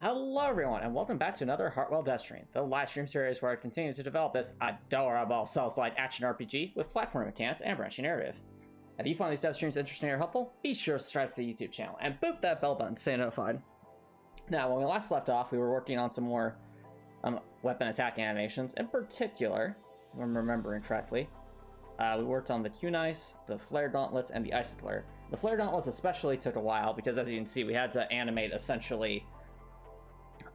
Hello everyone, and welcome back to another Heartwell dev stream, the live stream series where I continue to develop this adorable Souls-like action RPG with platform mechanics and branching narrative. If you find these dev streams interesting or helpful, be sure to subscribe to the YouTube channel and boop that bell button to stay notified. Now, when we last left off, we were working on some more weapon attack animations. In particular, if I'm remembering correctly, we worked on the Q-Nice, the Flare Gauntlets, and the Icicle. The Flare Gauntlets especially took a while because, as you can see, we had to animate essentially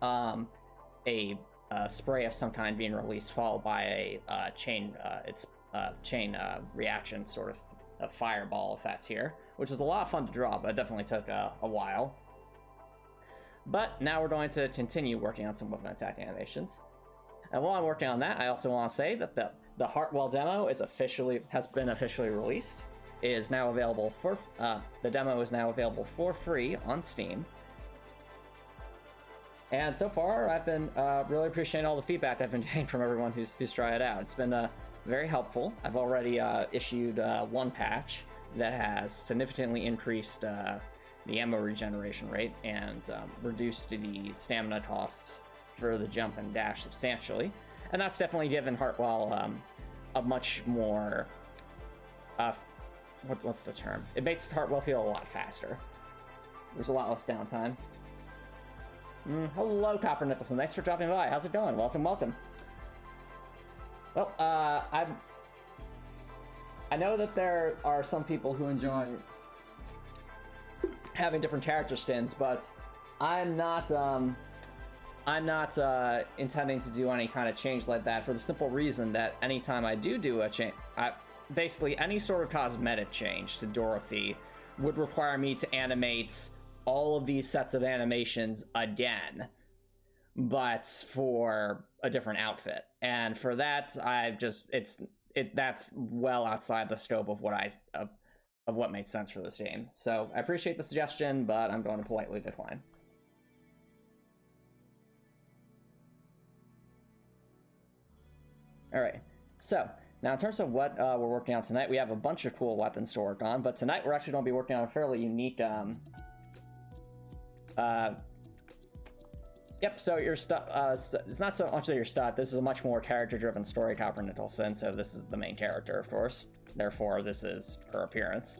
a spray of some kind being released, followed by a chain reaction, sort of a fireball effect here, which is a lot of fun to draw, but it definitely took a while. But now we're going to continue working on some weapon attack animations. And while I'm working on that, I also want to say that the Heartwell demo has been officially released. It is now available for the demo is now available for free on Steam. And so far, I've been really appreciating all the feedback I've been getting from everyone who's tried it out. It's been very helpful. I've already issued one patch that has significantly increased the ammo regeneration rate and reduced the stamina costs for the jump and dash substantially. And that's definitely given Heartwell a much more... what's the term? It makes Heartwell feel a lot faster. There's a lot less downtime. Hello, Copper Nicholson. Thanks for dropping by. How's it going? Welcome, welcome. Well, I know that there are some people who enjoy having different character skins, but I'm not intending to do any kind of change like that for the simple reason that anytime I do a change, basically any sort of cosmetic change to Dorothy would require me to animate all of these sets of animations again, but for a different outfit. And for that, that's well outside the scope of what makes sense for this game. So I appreciate the suggestion, but I'm going to politely decline. All right, so now in terms of what we're working on tonight, we have a bunch of cool weapons to work on, but tonight we're actually going to be working on a fairly unique yep, so your stuff, it's not so much that your stuff, this is a much more character-driven story, Copper Nicholson, so this is the main character, of course. Therefore, this is her appearance.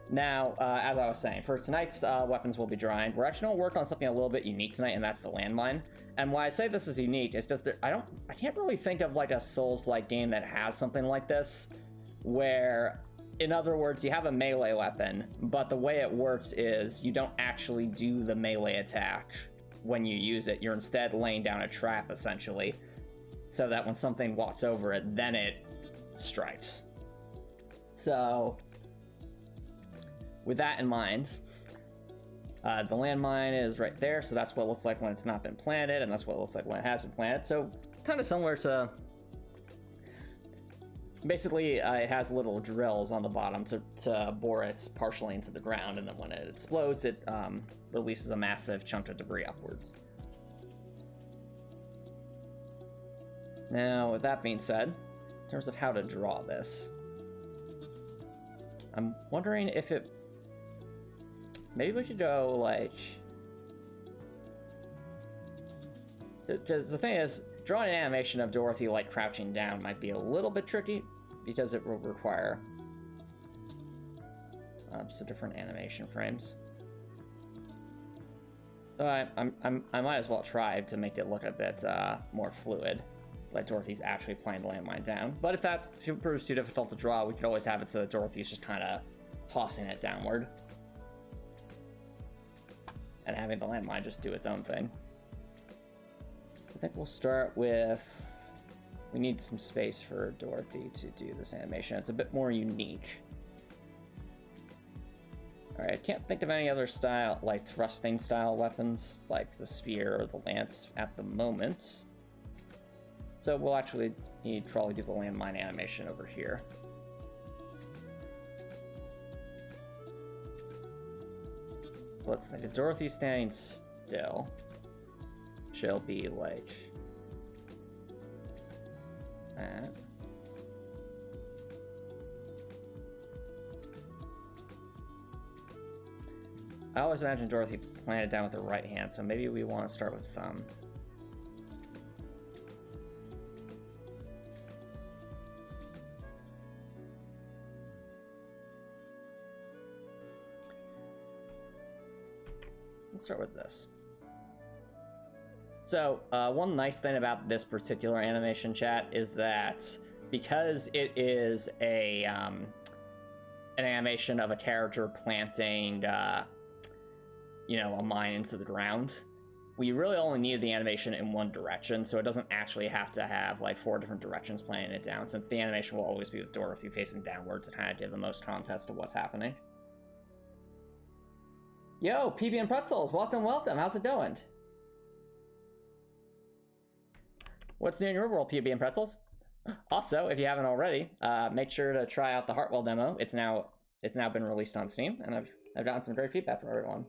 Now, as I was saying, for tonight's weapons we'll be drawing, we're actually going to work on something a little bit unique tonight, and that's the landmine. And why I say this is unique is just that I can't really think of like a Souls-like game that has something like this, where... in other words, you have a melee weapon, but the way it works is you don't actually do the melee attack when you use it. You're instead laying down a trap, essentially, so that when something walks over it, then it strikes. So, with that in mind, the landmine is right there, so that's what it looks like when it's not been planted, and that's what it looks like when it has been planted. So, kind of similar to... basically, it has little drills on the bottom to bore it partially into the ground, and then when it explodes, it releases a massive chunk of debris upwards. Now, with that being said, in terms of how to draw this, I'm wondering if it... maybe we could go, like... because the thing is, drawing an animation of Dorothy, like, crouching down might be a little bit tricky, because it will require some different animation frames. So I might as well try to make it look a bit more fluid, like Dorothy's actually playing the landmine down. But if it proves too difficult to draw, we could always have it so that Dorothy's just kind of tossing it downward, and having the landmine just do its own thing. I think we'll start with... we need some space for Dorothy to do this animation. It's a bit more unique. Alright, I can't think of any other style, like thrusting style weapons, like the spear or the lance at the moment. So we'll actually need to probably do the landmine animation over here. Let's think, if Dorothy's standing still, she'll be like... that. I always imagine Dorothy playing it down with her right hand, so maybe we want to start with thumb. Let's start with this. So, one nice thing about this particular animation, chat, is that because it is a an animation of a character planting, you know, a mine into the ground, we really only need the animation in one direction, so it doesn't actually have to have like 4 different directions playing it down, since the animation will always be with Dorothy facing downwards to kind of give the most context to what's happening. Yo, PB and Pretzels, welcome, welcome. How's it going? What's new in your world, PB and Pretzels? Also, if you haven't already, make sure to try out the Heartwell demo. It's now been released on Steam, and I've gotten some great feedback from everyone.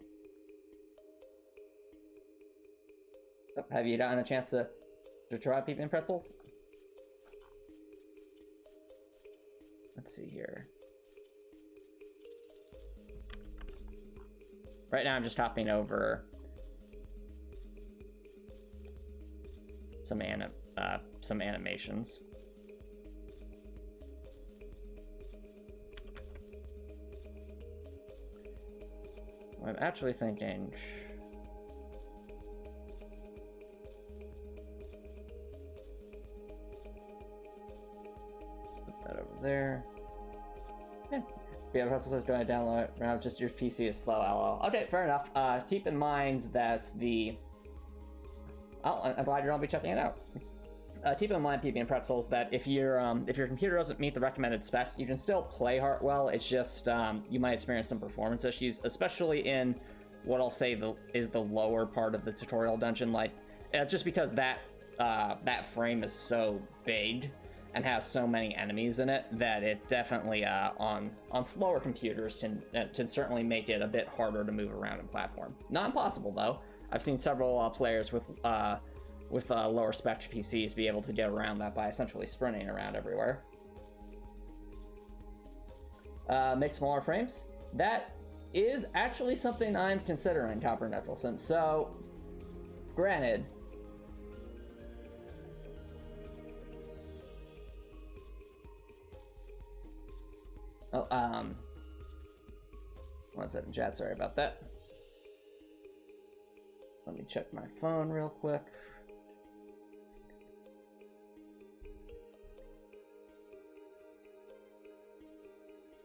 Have you gotten a chance to try PB and Pretzels? Let's see here. Right now, I'm just hopping over some animations. I'm actually thinking. Put that over there. Yeah. Yeah, Russell says, do I download it? Now just your PC is slow, lol. Okay, fair enough. Keep in mind that the... Oh, I'm glad you're gonna be checking it out. Keep in mind, PB and Pretzels, that if your computer doesn't meet the recommended specs, you can still play Heartwell. It's just you might experience some performance issues, especially in what I'll say is the lower part of the tutorial dungeon. Like, it's just because that frame is so big and has so many enemies in it that it definitely on slower computers can certainly make it a bit harder to move around and platform. Not impossible though. I've seen several players with lower spec PCs be able to get around that by essentially sprinting around everywhere. Make smaller frames. That is actually something I'm considering, Copper Nicholson. So, granted, one second, chat. Sorry about that. Let me check my phone real quick.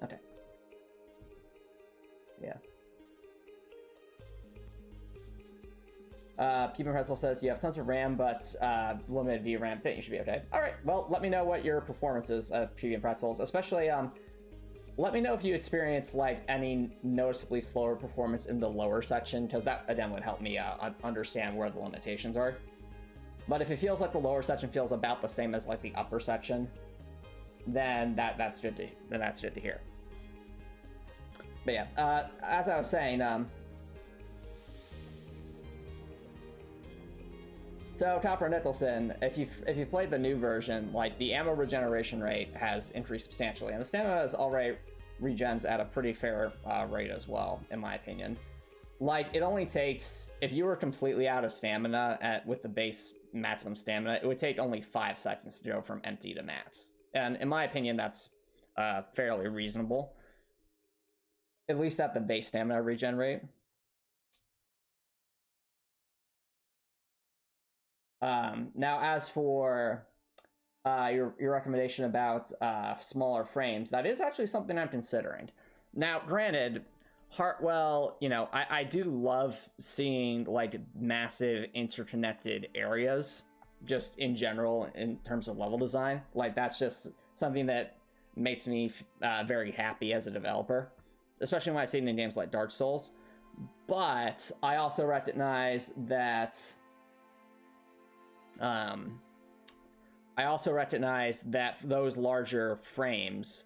Okay. Yeah. Keeping Pretzel says you have tons of RAM, but limited VRAM fit. You should be okay. All right. Well, let me know what your performance is of PB and Pretzels, especially let me know if you experience like any noticeably slower performance in the lower section, because that again would help me understand where the limitations are. But if it feels like the lower section feels about the same as like the upper section, then that's good to hear. But yeah, as I was saying, so Copper Nicholson, if you played the new version, like the ammo regeneration rate has increased substantially, and the stamina is already regens at a pretty fair rate as well, in my opinion. Like, it only takes, if you were completely out of stamina with the base maximum stamina, it would take only 5 seconds to go from empty to max. And in my opinion, that's fairly reasonable. At least at the base stamina regen rate. Now, as for your recommendation about smaller frames, that is actually something I'm considering. Now, granted, Heartwell, you know, I do love seeing like massive interconnected areas, just in general in terms of level design. Like, that's just something that makes me very happy as a developer, especially when I see it in games like Dark Souls. But I also recognize that those larger frames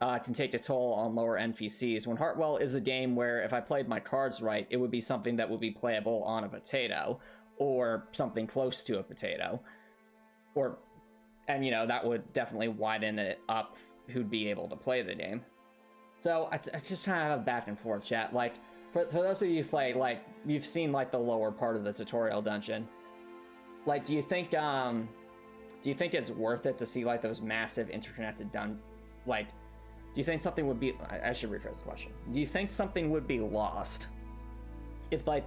can take a toll on lower NPCs, when Heartwell is a game where if I played my cards right, it would be something that would be playable on a potato, or something close to a potato. And you know, that would definitely widen it up who'd be able to play the game. So I just kind of have a back and forth chat. Like, for those of you who play, like, you've seen, like, the lower part of the tutorial dungeon. Like, do you think it's worth it to see, like, those massive interconnected like, do you think something would be... I should rephrase the question. Do you think something would be lost if, like,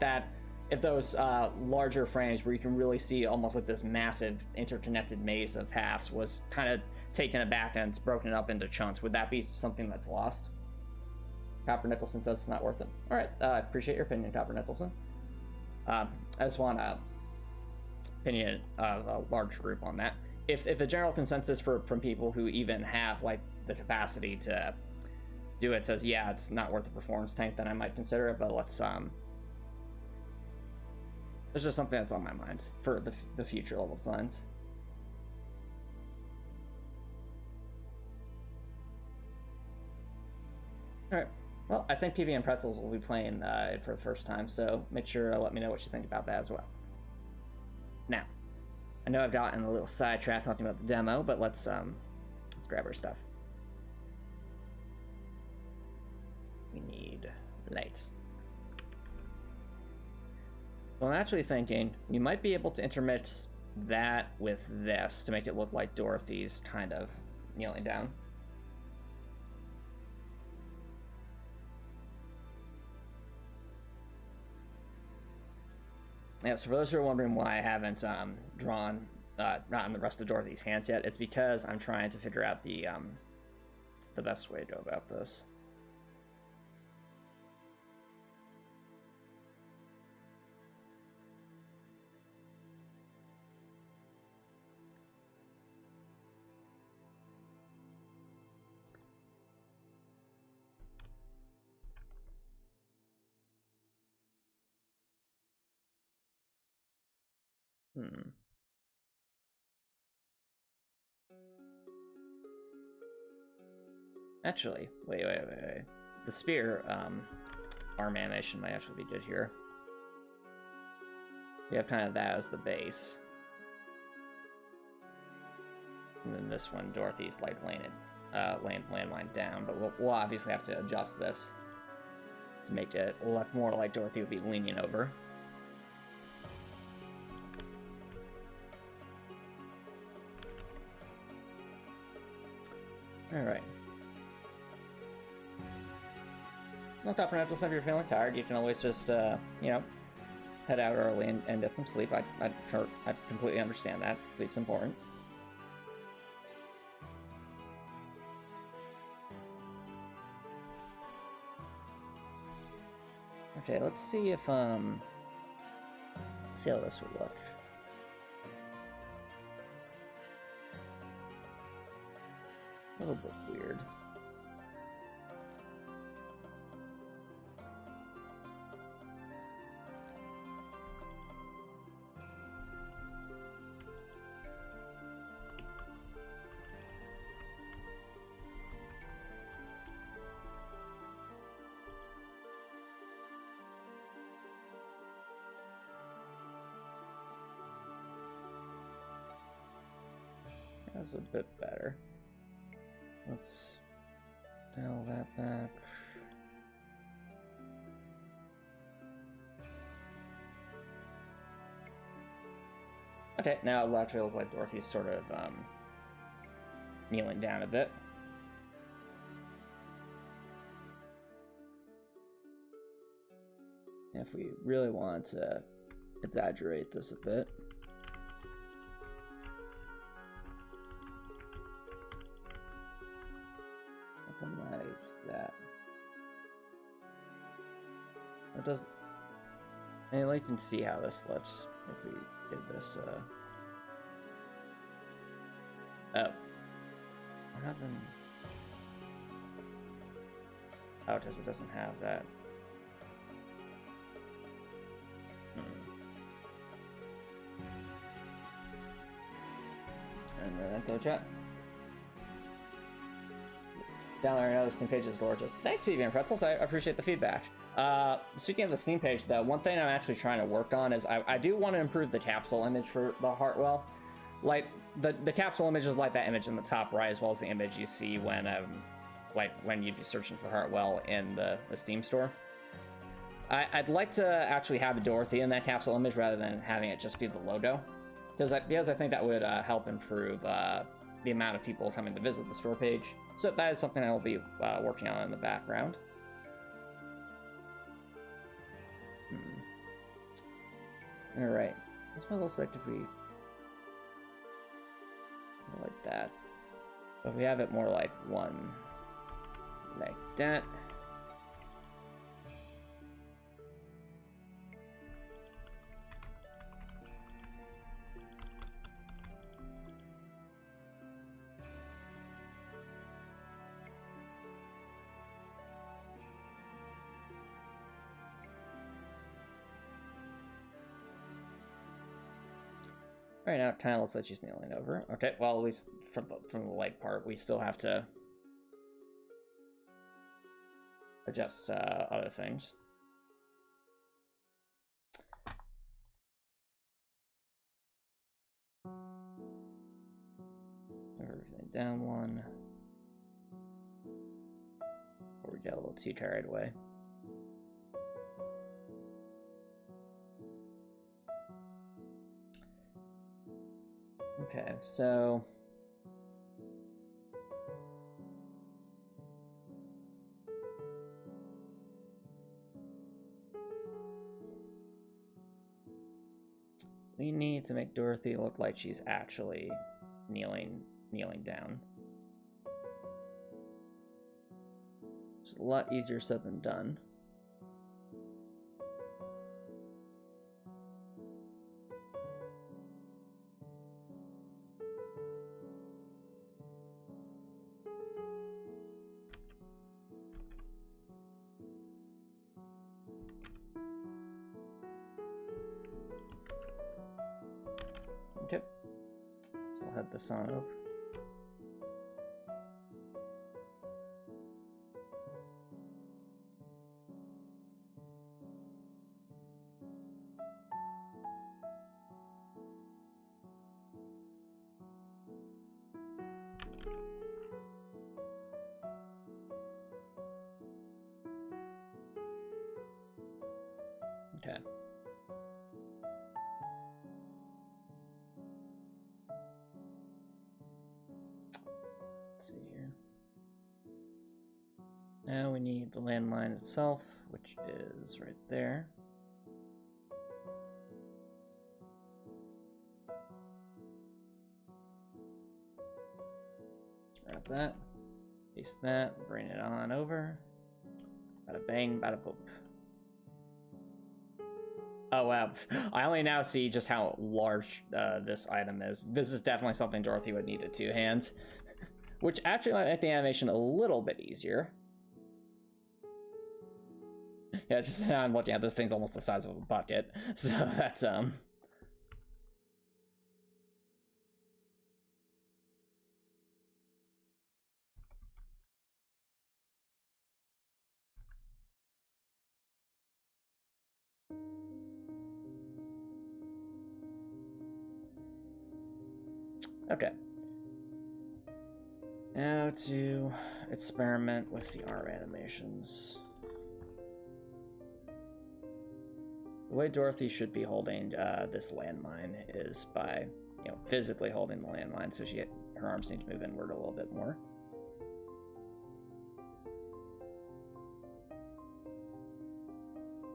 if those larger frames where you can really see almost like this massive interconnected maze of paths was kind of taken aback and it's broken up into chunks? Would that be something that's lost? Copper Nicholson says it's not worth it. All right, appreciate your opinion, Copper Nicholson. I just want to opinion of a large group on that. If the general consensus from people who even have like the capacity to do it says, yeah, it's not worth the performance tank, then I might consider it. But let's there's just something that's on my mind for the future level designs. All right. Well, I think PB and Pretzels will be playing it for the first time, so make sure to let me know what you think about that as well. Now, I know I've gotten a little sidetracked talking about the demo, but let's grab our stuff. We need lights. So I'm actually thinking you might be able to intermix that with this to make it look like Dorothy's kind of kneeling down. Yeah, so for those who are wondering why I haven't drawn not on the rest of Dorothy's hands yet, it's because I'm trying to figure out the best way to go about this. Actually, wait. The spear arm animation might actually be good here. We have kind of that as the base. And then this one, Dorothy's like laying down, but we'll obviously have to adjust this to make it look more like Dorothy would be leaning over. Alright. No, Copper Nicholson, if you're feeling tired, you can always just, you know, head out early and get some sleep. I completely understand that. Sleep's important. Okay, let's see if, see how this would look. A little bit weird. That's a bit better. Let's dial that back. Okay, now it actually feels like Dorothy's sort of kneeling down a bit. And if we really want to exaggerate this a bit, something like that. It does. And you can see how this looks if we did this. Oh, what happened? Oh, it doesn't have that. And then go chat. Down there, I know the Steam page is gorgeous. Thanks, PB and Pretzels. I appreciate the feedback. Speaking of the Steam page, though, one thing I'm actually trying to work on is I do want to improve the capsule image for the Heartwell. Like the capsule image is like that image in the top right, as well as the image you see when like when you'd be searching for Heartwell in the Steam store. I'd like to actually have Dorothy in that capsule image rather than having it just be the logo, because I think that would help improve the amount of people coming to visit the store page. So that is something I will be working on in the background. All right, that's what it looks like if we like that. But if we have it more like one like that. Right now, it kind of looks like she's kneeling over. Okay, well, at least from the leg part, we still have to adjust other things. Everything down one. Before we get a little too carried away. Okay, so we need to make Dorothy look like she's actually kneeling down. It's a lot easier said than done. Okay, so we'll head this on over. Okay. Let's see here. Now we need the landmine itself, which is right there. Grab that, paste that, bring it on over. Bada bang, bada boop. Oh wow, I only now see just how large this item is. This is definitely something Dorothy would need at two hands, which actually might make the animation a little bit easier. Yeah, just now I'm looking at this thing's almost the size of a bucket, so that's okay. Now to experiment with the arm animations. The way Dorothy should be holding this landmine is by, physically holding the landmine, so her arms need to move inward a little bit more.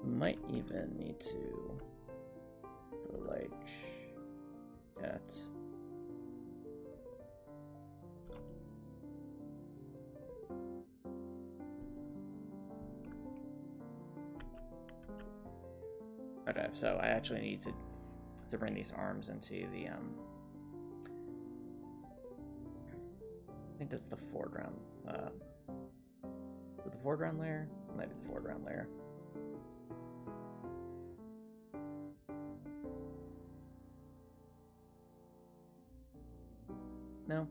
Might even need to go like that. Okay, so I actually need to bring these arms into the I think that's the foreground. Is it the foreground layer? It might be the foreground layer. No.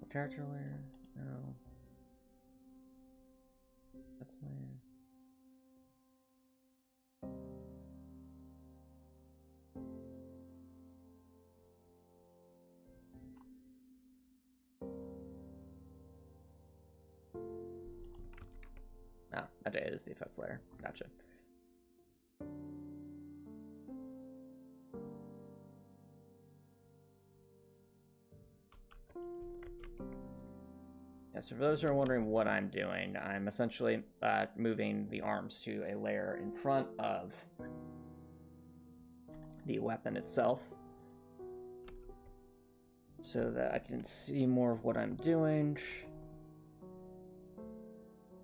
The character layer? No. That's layer. Ah, okay, it is the effects layer. Gotcha. Yeah, so for those who are wondering what I'm doing, I'm essentially moving the arms to a layer in front of the weapon itself so that I can see more of what I'm doing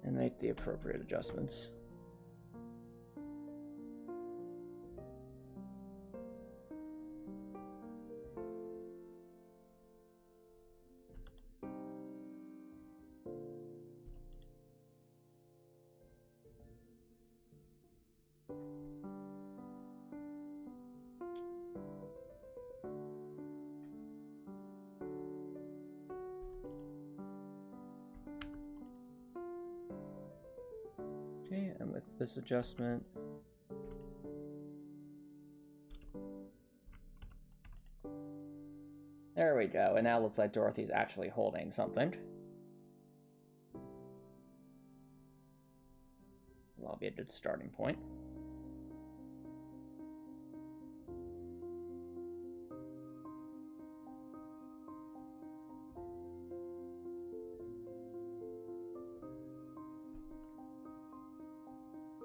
and make the appropriate adjustments. Okay, and with this adjustment, there we go, and now it looks like Dorothy's actually holding something. That'll be a good starting point.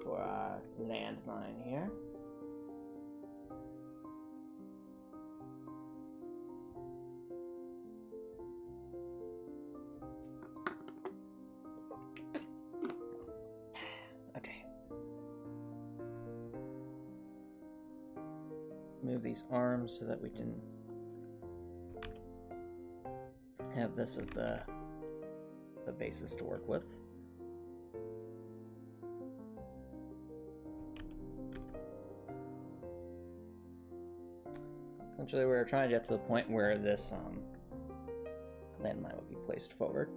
For our landmine here. Okay. Move these arms so that we can have this as the basis to work with. Essentially, we're trying to get to the point where this landmine will be placed forward.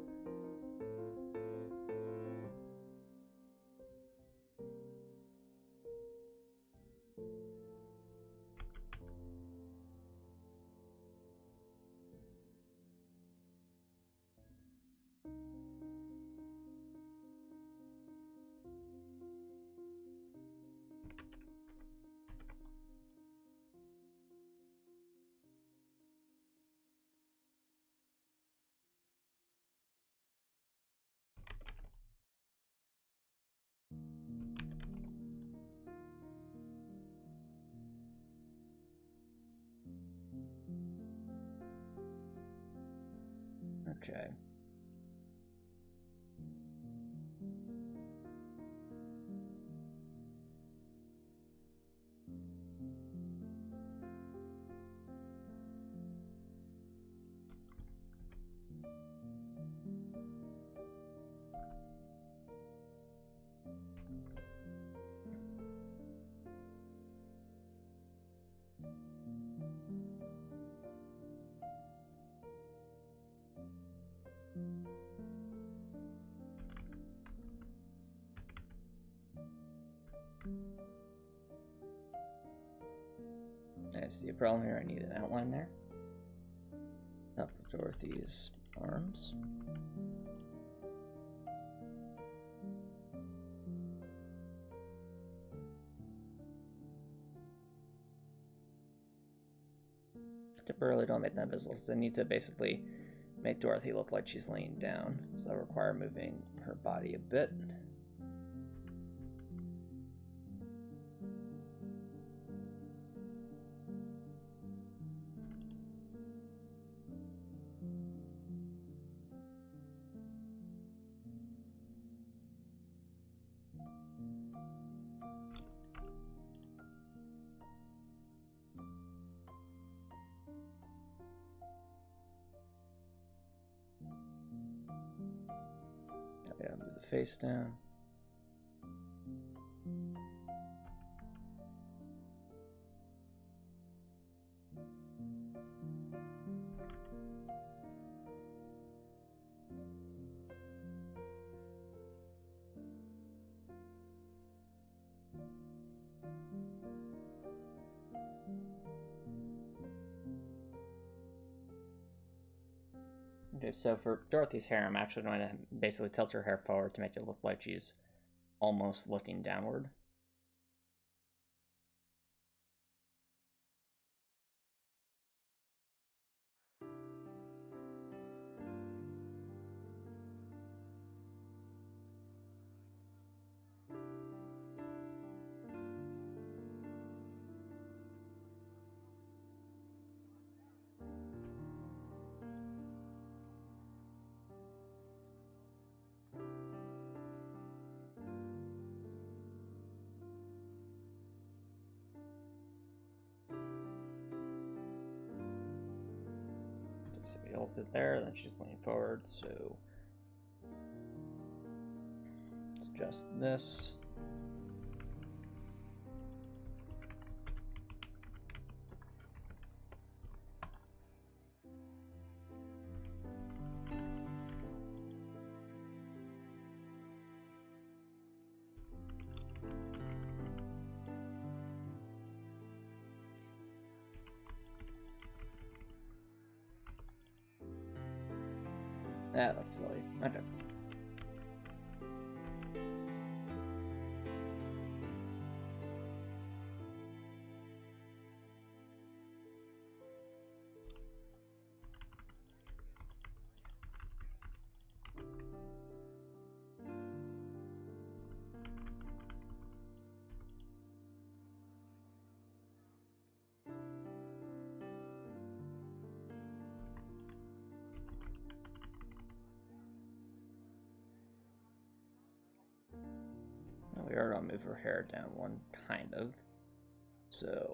Okay. I see a problem here. I need an outline there. Up with Dorothy's arms. Temporarily don't make them visible because I need to basically make Dorothy look like she's laying down. So that'll require moving her body a bit. Yeah, move the face down. Okay, so for Dorothy's hair, I'm actually going to basically tilt her hair forward to make it look like she's almost looking downward. she holds it there, then she's leaning forward, so adjust this. Yeah, that's silly. Okay. We are going to move her hair down one, kind of. So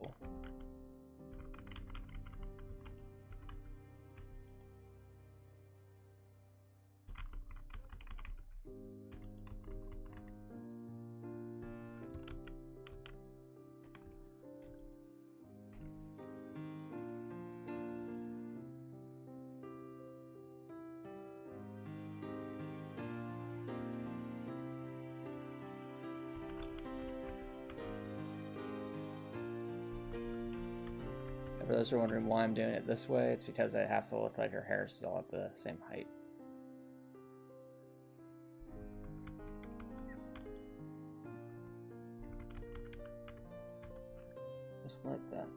for those who are wondering why I'm doing it this way, it's because it has to look like her hair is still at the same height. Just like that.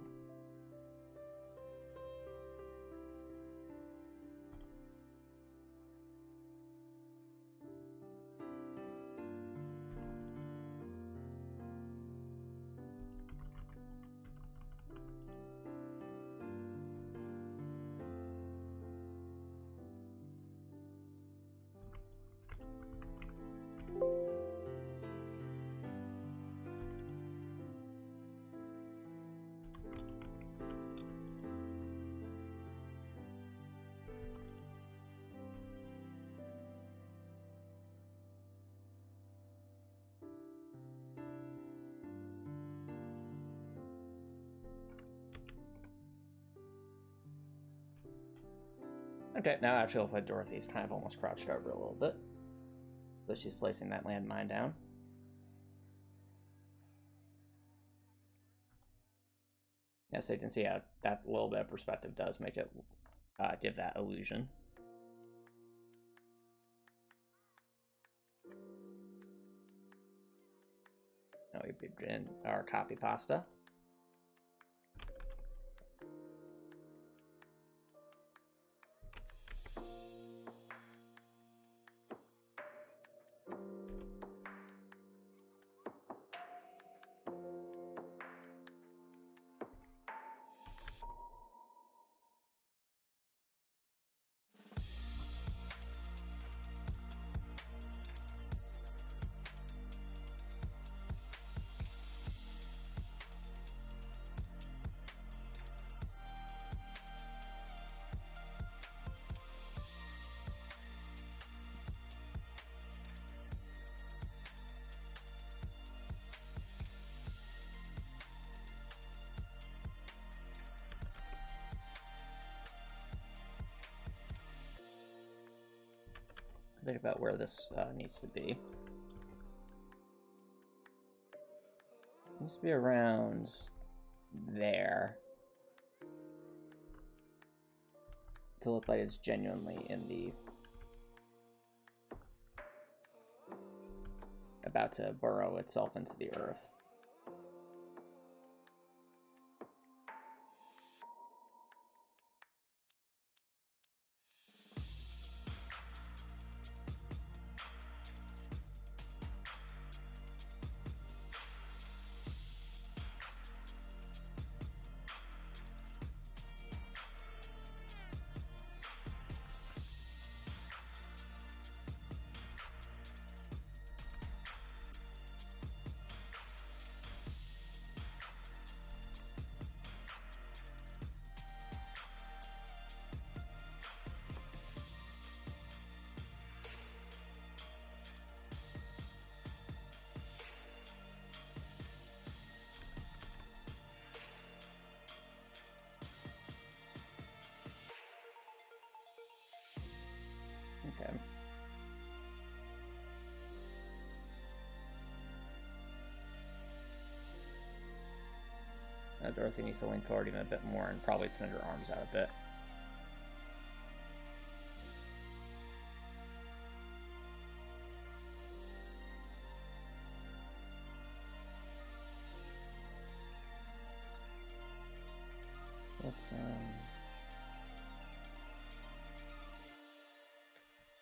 Okay, now it actually looks like Dorothy's kind of almost crouched over a little bit. So she's placing that landmine down. Yeah, so you can see how that little bit of perspective does make it give that illusion. Now we begin our copy pasta. Think about where this needs to be. It needs to be around there to look like it's genuinely in the about to burrow itself into the earth. Now Dorothy needs to lean forward even a bit more and probably extend her arms out a bit.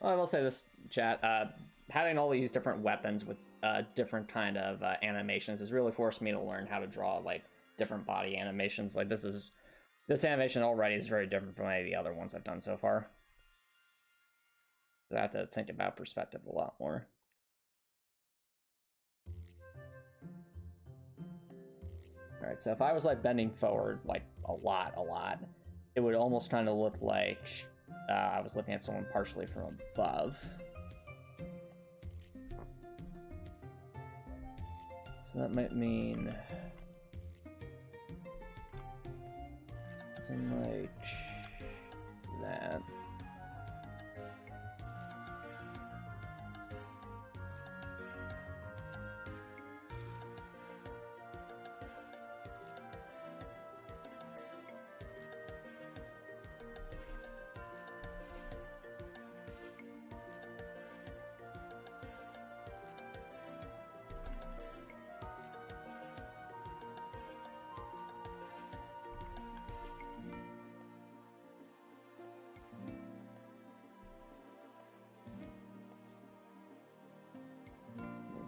Well, I will say this, chat. Having all these different weapons with different kind of animations has really forced me to learn how to draw like different body animations. Like this animation already is very different from any of the other ones I've done so far. So I have to think about perspective a lot more. All right, so if I was like bending forward like a lot, it would almost kind of look like I was looking at someone partially from above. So that might mean something like that.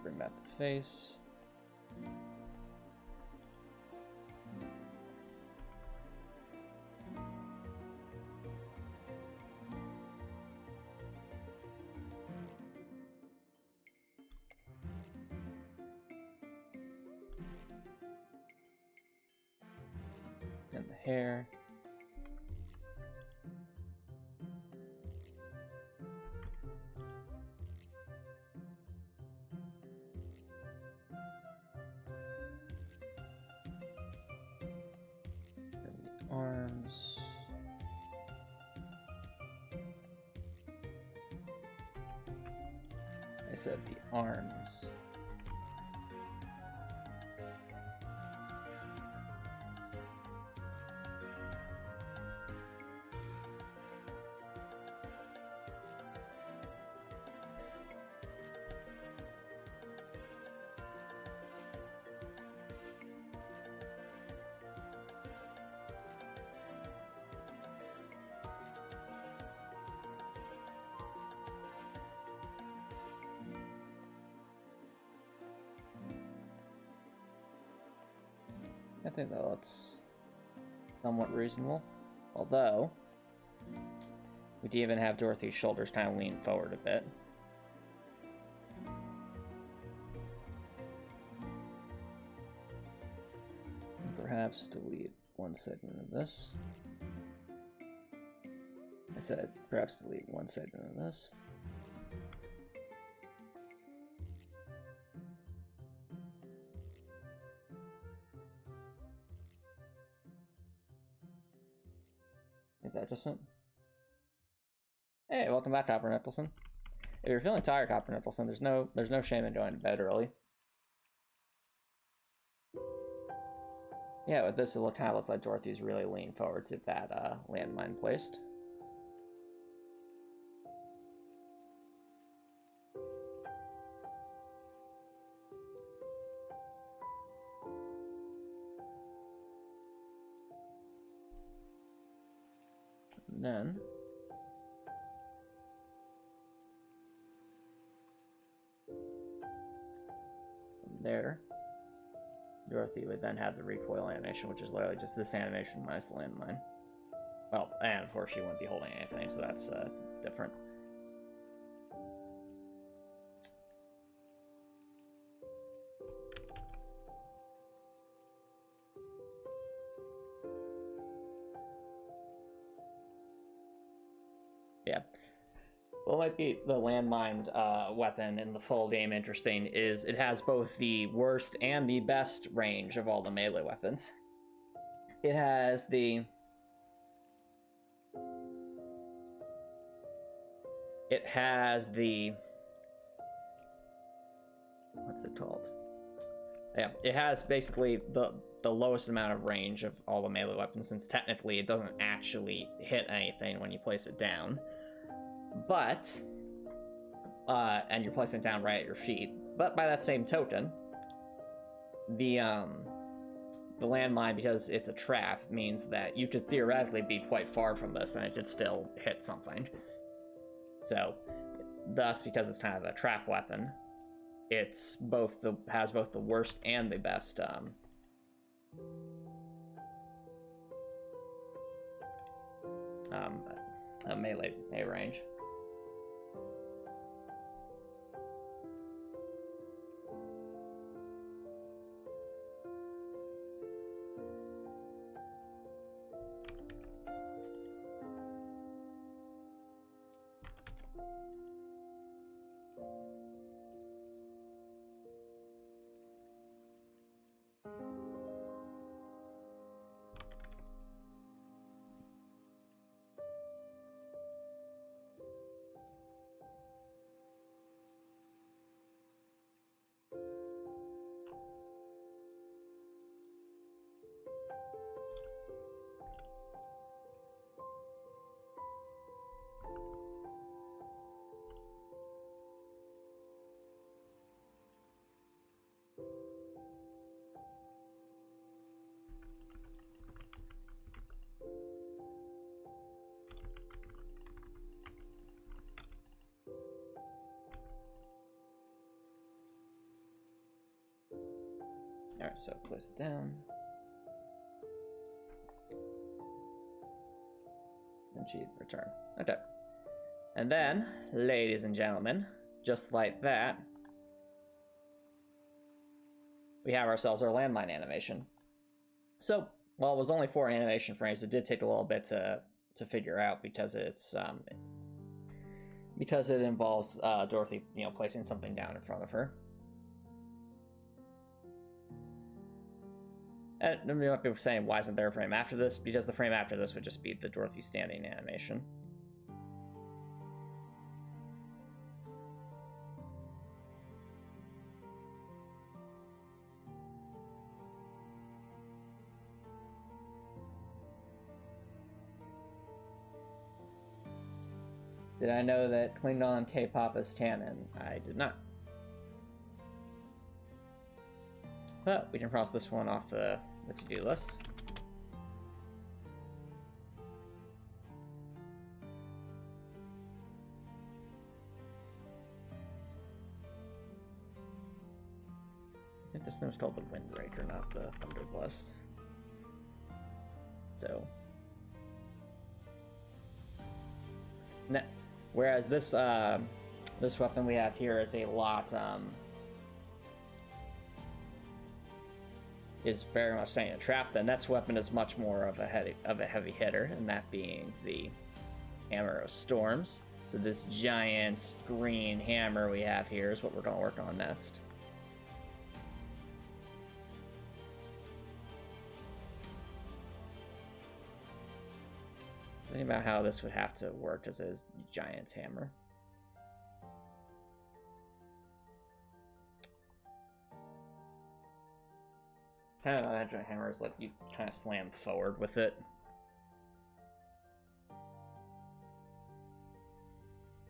Bring back the face. And the hair. Arms. I said the arms. I think that's somewhat reasonable. Although, we do even have Dorothy's shoulders kind of lean forward a bit. And perhaps delete one segment of this. I said perhaps delete one segment of this. That just went. Hey, welcome back, Copper Nicholson. If you're feeling tired, Copper Nicholson, there's no shame in going to bed early. Yeah, with this, it kind of looks like Dorothy's really leaning forward to that landmine placed. And then from there, Dorothy would then have the recoil animation, which is literally just this animation minus the landmine. Well, and of course she wouldn't be holding anything, so that's different. Yeah. What might be the landmine weapon in the full game interesting is it has both the worst and the best range of all the melee weapons. It has the... What's it called? Yeah, it has basically the lowest amount of range of all the melee weapons, since technically it doesn't actually hit anything when you place it down. But, and you're placing it down right at your feet. But by that same token, the landmine, because it's a trap, means that you could theoretically be quite far from this and it could still hit something. So, thus, because it's kind of a trap weapon, it's has both the worst and the best melee range. Alright, so place it down. And she return. Okay. And then, ladies and gentlemen, just like that, we have ourselves our landmine animation. So, while it was only 4 animation frames, it did take a little bit to figure out because it's because it involves Dorothy, placing something down in front of her. And you might be saying, why isn't there a frame after this? Because the frame after this would just be the Dorothy standing animation. Did I know that Klingon K-pop is canon? I did not. But we can cross this one off the to-do list. I think this thing was called the Windbreaker, not the Thunderblast. So, whereas this this weapon we have here is a lot is very much saying a trap. The next weapon is much more of a heavy hitter, and that being the Hammer of Storms. So this giant green hammer we have here is what we're going to work on next. Think about how this would have to work as a giant hammer. Kind of imagine a hammer is like you kind of slam forward with it.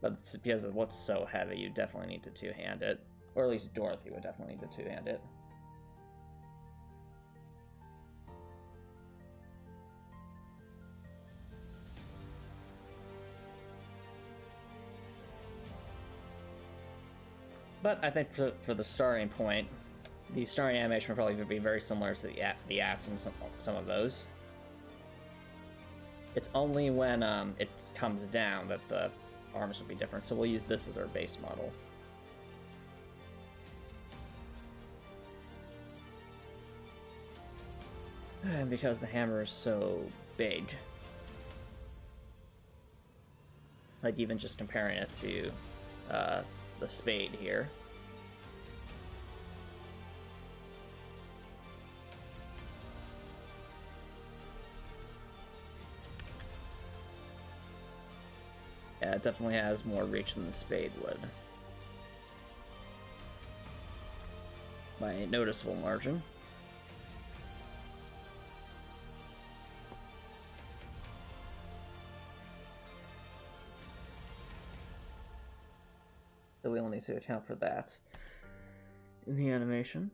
But because of what's so heavy, you definitely need to two-hand it. Or at least Dorothy would definitely need to two-hand it. But I think for the starting point, the starting animation will probably be very similar to the axe and some of those. It's only when it comes down that the arms will be different, so we'll use this as our base model. And because the hammer is so big, like even just comparing it to the spade here, yeah, it definitely has more reach than the spade would, by a noticeable margin. so we'll need to account for that in the animation.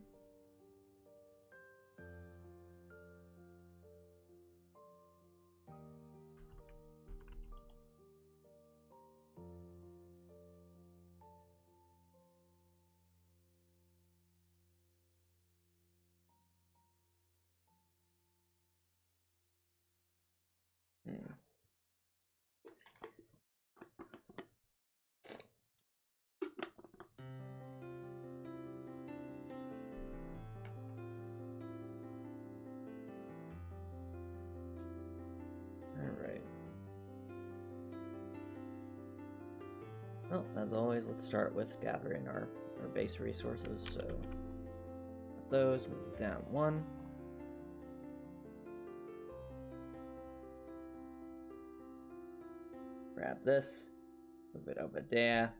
Well, as always, let's start with gathering our base resources. So those, move it down 1. Grab this, move it over there.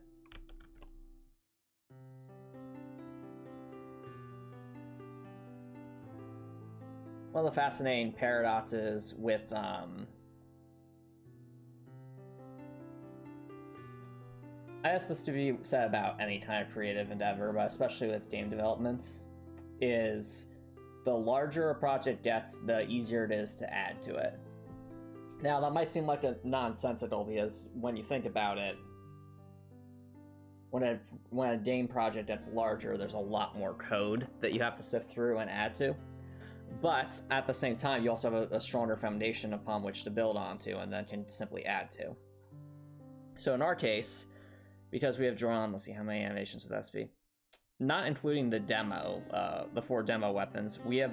One of the fascinating paradoxes with I guess this to be said about any kind of creative endeavor, but especially with game development, is the larger a project gets, the easier it is to add to it. Now, that might seem like a nonsensical, because when you think about it, when a game project gets larger, there's a lot more code that you have to sift through and add to. But at the same time, you also have a stronger foundation upon which to build onto, and then can simply add to. So in our case, because we have drawn, let's see, how many animations would that be? Not including the demo, the 4 demo weapons, we've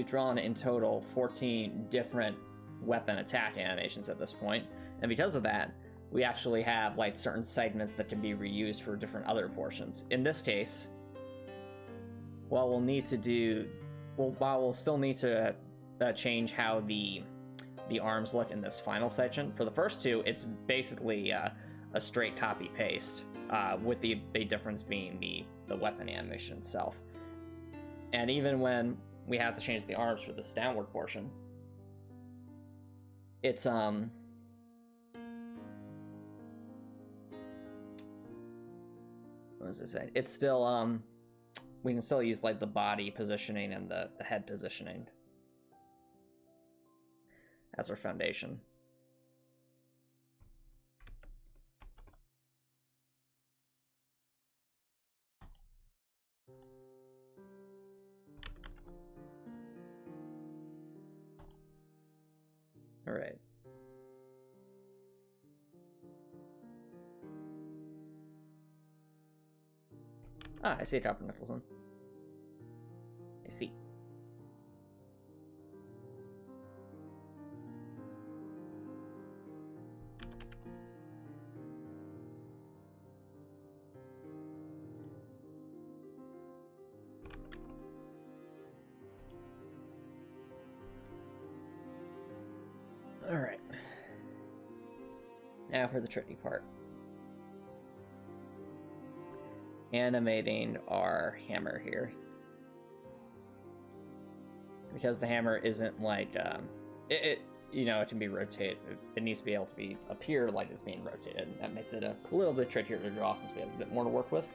drawn in total 14 different weapon attack animations at this point, and because of that, we actually have like certain segments that can be reused for different other portions. In this case, while we'll still need to change how the arms look in this final section, for the first 2, it's basically a straight copy paste, with the big difference being the weapon animation itself. And even when we have to change the arms for this downward portion, it's what was I saying? It's still we can still use like the body positioning and the head positioning as our foundation. All right. Ah, I see a copper knuckles on. I see. All right. Now for the tricky part. Animating our hammer here. Because the hammer isn't like it can be rotated. It needs to be able to appear like it's being rotated. That makes it a little bit trickier to draw since we have a bit more to work with.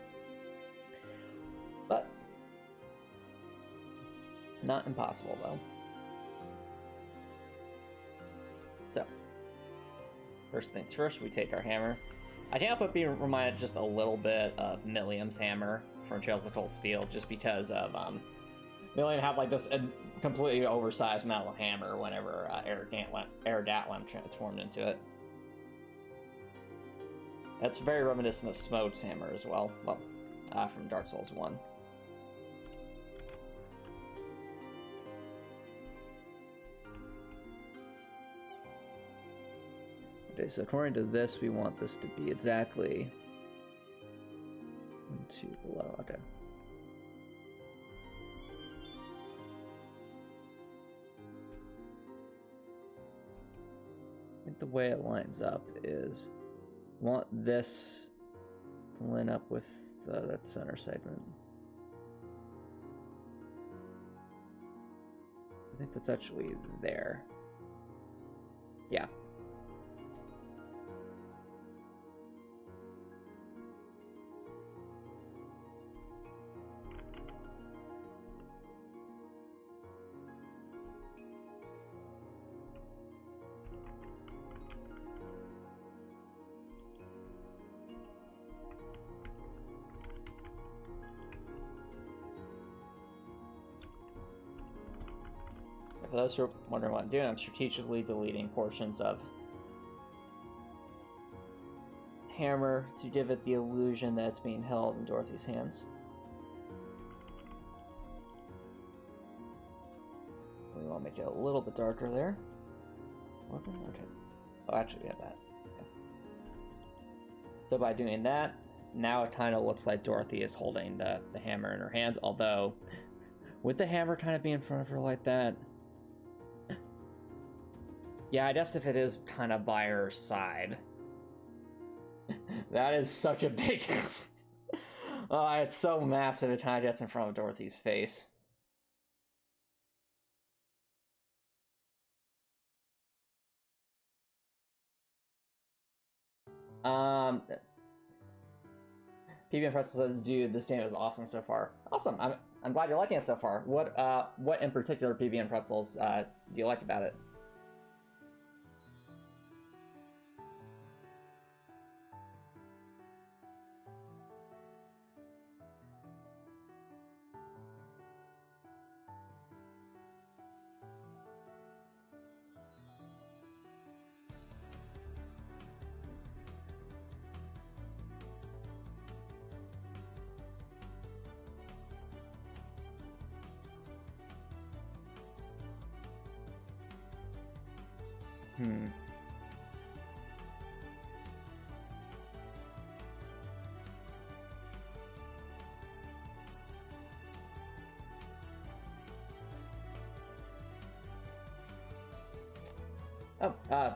But not impossible though. So first things first, we take our hammer. I can't help but be reminded just a little bit of Milliam's hammer from Trails of Cold Steel, just because of Milliam had like this completely oversized metal hammer whenever Aerodatlam transformed into it. That's very reminiscent of Smoke's hammer as well. Well, from Dark Souls 1. Okay, so according to this, we want this to be exactly 1, 2 below. Okay. I think the way it lines up is we want this to line up with that center segment. I think that's actually there. Yeah. For those who are wondering what I'm doing, I'm strategically deleting portions of hammer to give it the illusion that it's being held in Dorothy's hands. We want to make it a little bit darker there. Okay. Oh, actually, we have that. Okay. So by doing that, now it kind of looks like Dorothy is holding the hammer in her hands, although with the hammer kind of being in front of her like that, yeah, I guess if it is kind of by her side, that is such a big... Oh, it's so massive it kind of gets in front of Dorothy's face. PB and Pretzel says, dude, this game is awesome so far. Awesome. I'm glad you're liking it so far. What in particular, PB and Pretzels, do you like about it?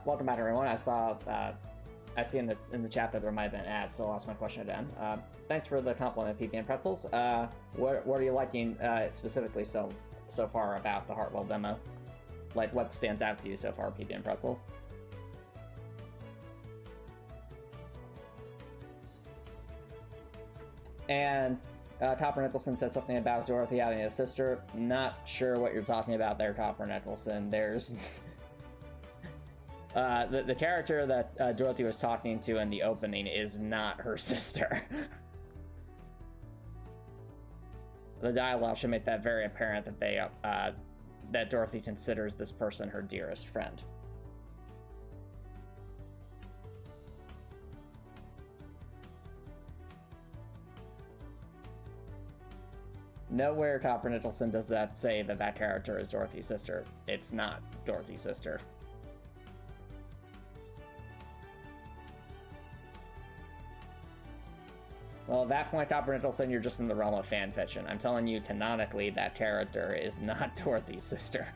Welcome back, everyone. I see in the chat that there might have been ads, so I'll ask my question again. Thanks for the compliment, PB and Pretzels. What are you liking specifically so far about the Heartwell demo? Like, what stands out to you so far, PB and Pretzels? And Copper Nicholson said something about Dorothy having a sister. Not sure what you're talking about there, Copper Nicholson. There's... the character that Dorothy was talking to in the opening is not her sister. The dialogue should make that very apparent that that Dorothy considers this person her dearest friend. Nowhere Copper Nicholson does that say that character is Dorothy's sister. It's not Dorothy's sister. Well, at that point, Copper Nicholson, you're just in the realm of fanfiction. I'm telling you, canonically, that character is not Dorothy's sister.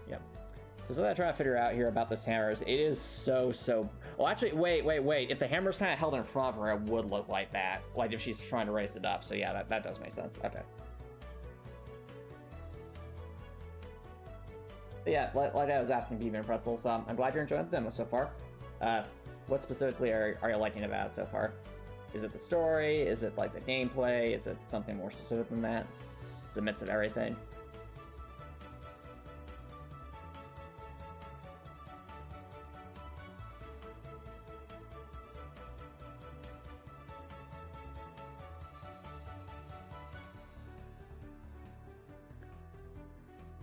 Yep. So what I'm trying to figure out here about this hammer is it is so... Well, actually, wait. If the hammer's kind of held in front of her, it would look like that. Like if she's trying to raise it up. So yeah, that does make sense. Okay. But yeah, like I was asking PB and Pretzels, I'm glad you're enjoying the demo so far. What specifically are you liking about it so far? Is it the story? Is it like the gameplay? Is it something more specific than that? It's a mix of everything.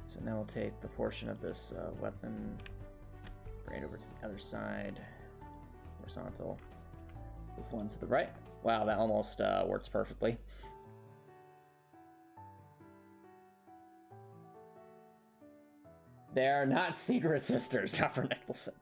So now we'll take the portion of this weapon, bring it over to the other side, horizontal, move one to the right. Wow, that almost works perfectly. They are not secret sisters, Copper Nicholson.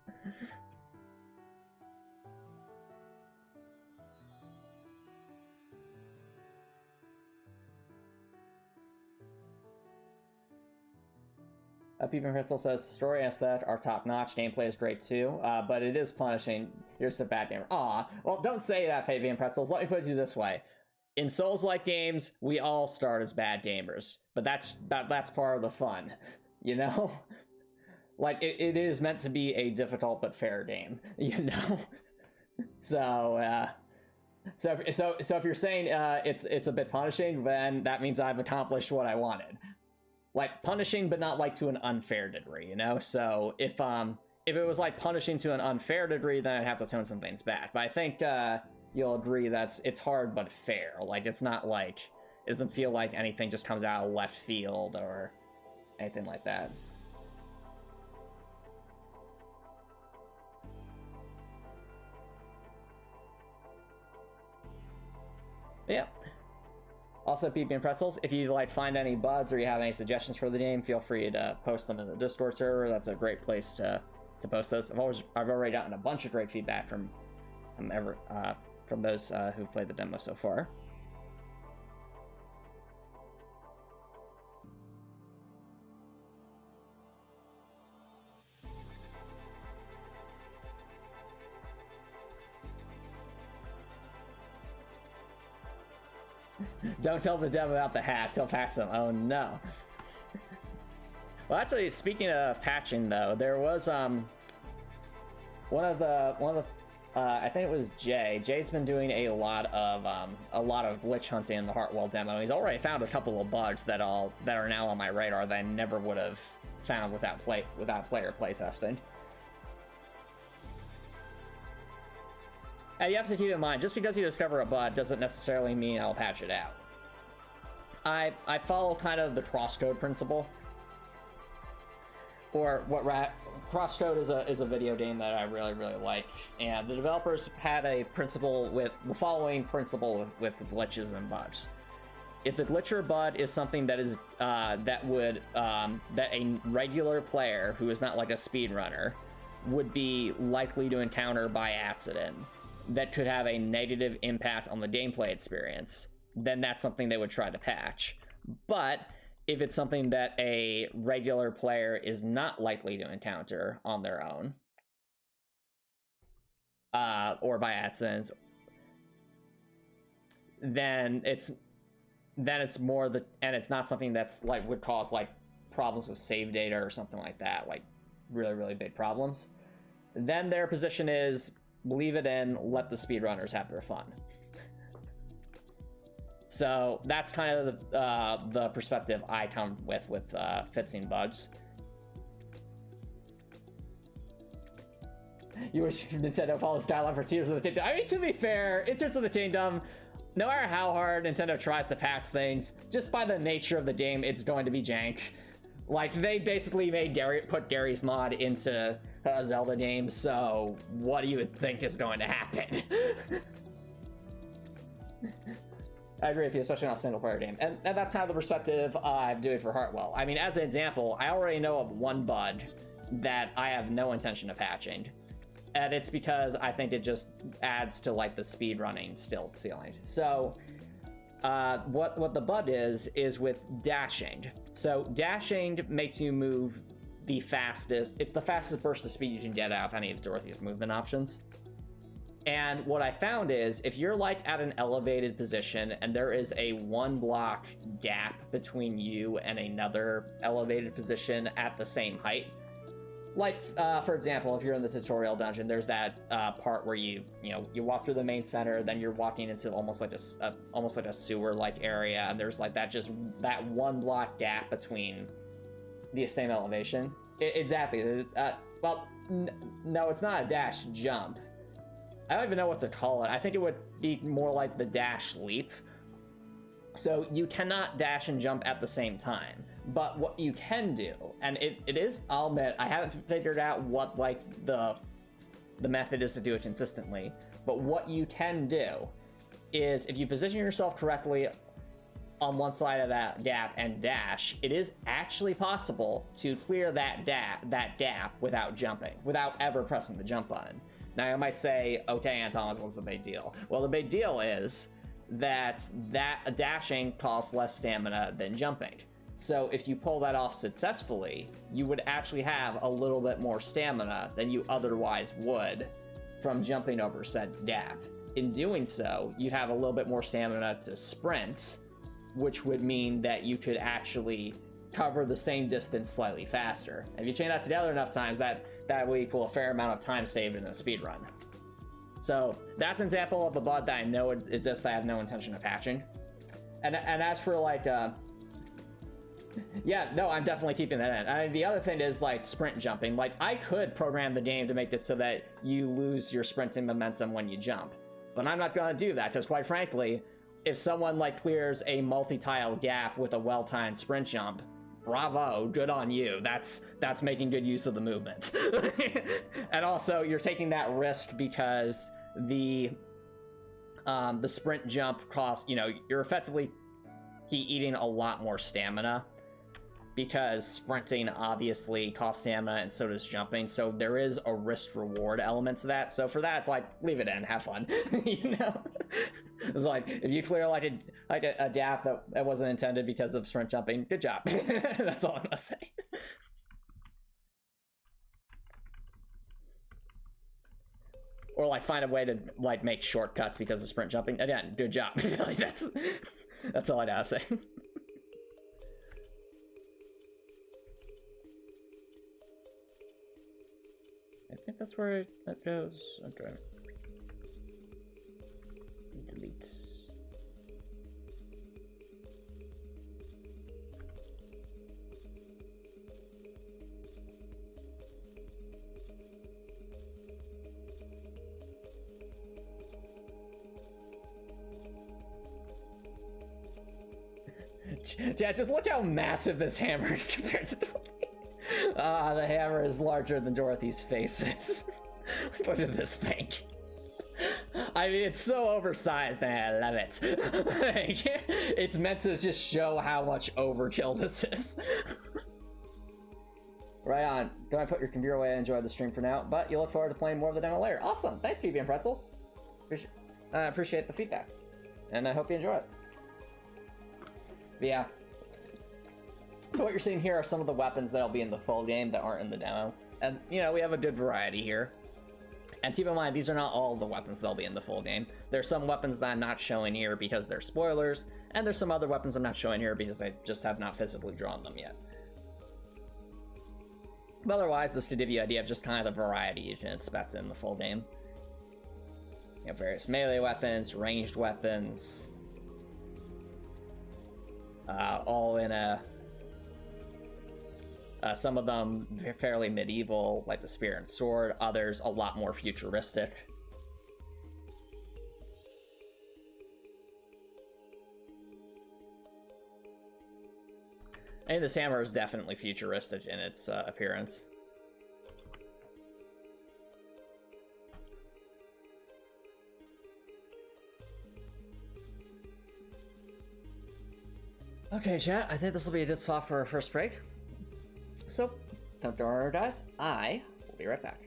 PB Pretzel says, story and aesthetic are top-notch, gameplay is great too, but it is punishing. You're just a bad gamer. Aw, well, don't say that, PB and Pretzels. Let me put it to you this way. In Souls-like games, we all start as bad gamers, but that's part of the fun, you know? Like, it is meant to be a difficult but fair game, you know? So, So if you're saying it's a bit punishing, then that means I've accomplished what I wanted. Like punishing, but not like to an unfair degree, you know. So if it was like punishing to an unfair degree, then I'd have to tone some things back. But I think you'll agree it's hard but fair. Like it's not like it doesn't feel like anything just comes out of left field or anything like that. Yeah. Also, PP and Pretzels, if you like find any bugs or you have any suggestions for the game, feel free to post them in the Discord server. That's a great place to post those. I've already gotten a bunch of great feedback from those who've played the demo so far. Don't tell the dev about the hats, he'll patch them. Oh no. Well, actually, speaking of patching though, there was one of the I think it was Jay. Jay's been doing a lot of glitch hunting in the Heartwell demo. He's already found a couple of bugs that are now on my radar that I never would have found without player playtesting. And you have to keep in mind, just because you discover a bug doesn't necessarily mean I'll patch it out. I follow kind of the crosscode principle, or what crosscode is a video game that I really like, and the developers had a principle with the following principle with glitches and bugs. If the glitch or bug is something that is that a regular player who is not like a speedrunner would be likely to encounter by accident, that could have a negative impact on the gameplay experience, then that's something they would try to patch. But if it's something that a regular player is not likely to encounter on their own, or by accident, then it's more and it's not something that's like would cause like problems with save data or something like that, like really big problems, then their position is leave it in, let the speedrunners have their fun. So that's kind of the perspective I come with fixing bugs. You wish Nintendo followed Skyline for Tears of the Kingdom. I mean, to be fair, in Tears of the Kingdom, no matter how hard Nintendo tries to patch things, just by the nature of the game, it's going to be jank. Like, they basically put Gary's mod into a Zelda game, so what do you would think is going to happen? I agree with you, especially on a single-player game. And that's kind of the perspective I'm doing for Heartwell. I mean, as an example, I already know of one bug that I have no intention of patching. And it's because I think it just adds to, like, the speedrunning still ceiling. So, what the bug is with dashing. So, dashing makes you move the fastest. It's the fastest burst of speed you can get out of any of Dorothy's movement options. And what I found is, if you're like at an elevated position and there is a 1 block gap between you and another elevated position at the same height, like for example, if you're in the tutorial dungeon, there's that part where you walk through the main center, then you're walking into almost like a sewer like area, and there's like that 1 block gap between the same elevation. Exactly. Well, no, it's not a dash jump. I don't even know what to call it. I think it would be more like the dash leap. So you cannot dash and jump at the same time. But what you can do, and it is, I'll admit, I haven't figured out what like the method is to do it consistently, but what you can do is if you position yourself correctly on one side of that gap and dash, it is actually possible to clear that gap without jumping, without ever pressing the jump button. Now you might say, okay, Antomicx, what's the big deal? Well, the big deal is that dashing costs less stamina than jumping. So if you pull that off successfully, you would actually have a little bit more stamina than you otherwise would from jumping over said gap. In doing so, you'd have a little bit more stamina to sprint, which would mean that you could actually cover the same distance slightly faster. If you chain that together enough times, that will equal a fair amount of time saved in a speedrun. So that's an example of a bug that I know exists that I have no intention of patching. And as for like, yeah, no, I'm definitely keeping that in. The other thing is like sprint jumping. Like I could program the game to make it so that you lose your sprinting momentum when you jump, but I'm not gonna do that because quite frankly, if someone like clears a multi-tile gap with a well-timed sprint jump, bravo, good on you. That's making good use of the movement. And also you're taking that risk because the sprint jump costs, you know, you're effectively eating a lot more stamina because sprinting obviously costs stamina and so does jumping, so there is a risk reward element to that. So for that, it's like, leave it in, have fun. You know, it's like if you clear like a gap that wasn't intended because of sprint jumping, good job. That's all I'm gonna say. Or like find a way to like make shortcuts because of sprint jumping, again, good job. Like that's all I gotta say. I think that's where that goes. Okay. Delete. Yeah, just look how massive this hammer is compared to Dorothy. The hammer is larger than Dorothy's face is. Look at this thing. I mean, it's so oversized and I love it. It's meant to just show how much overkill this is. Right on. Gonna put your computer away and enjoy the stream for now, but you look forward to playing more of the demo later. Awesome. Thanks, PB and Pretzels. Appreciate the feedback. And I hope you enjoy it. But yeah. So what you're seeing here are some of the weapons that'll be in the full game that aren't in the demo. And, you know, we have a good variety here. And keep in mind, these are not all the weapons that'll be in the full game. There's some weapons that I'm not showing here because they're spoilers, and there's some other weapons I'm not showing here because I just have not physically drawn them yet. But otherwise, this could give you an idea of just kind of the variety you can expect in the full game. You have various melee weapons, ranged weapons, all in a... some of them fairly medieval, like the spear and sword. Others a lot more futuristic. I think this hammer is definitely futuristic in its appearance. Okay, chat, I think this will be a good spot for our first break. So, don't throw our dice. I will be right back.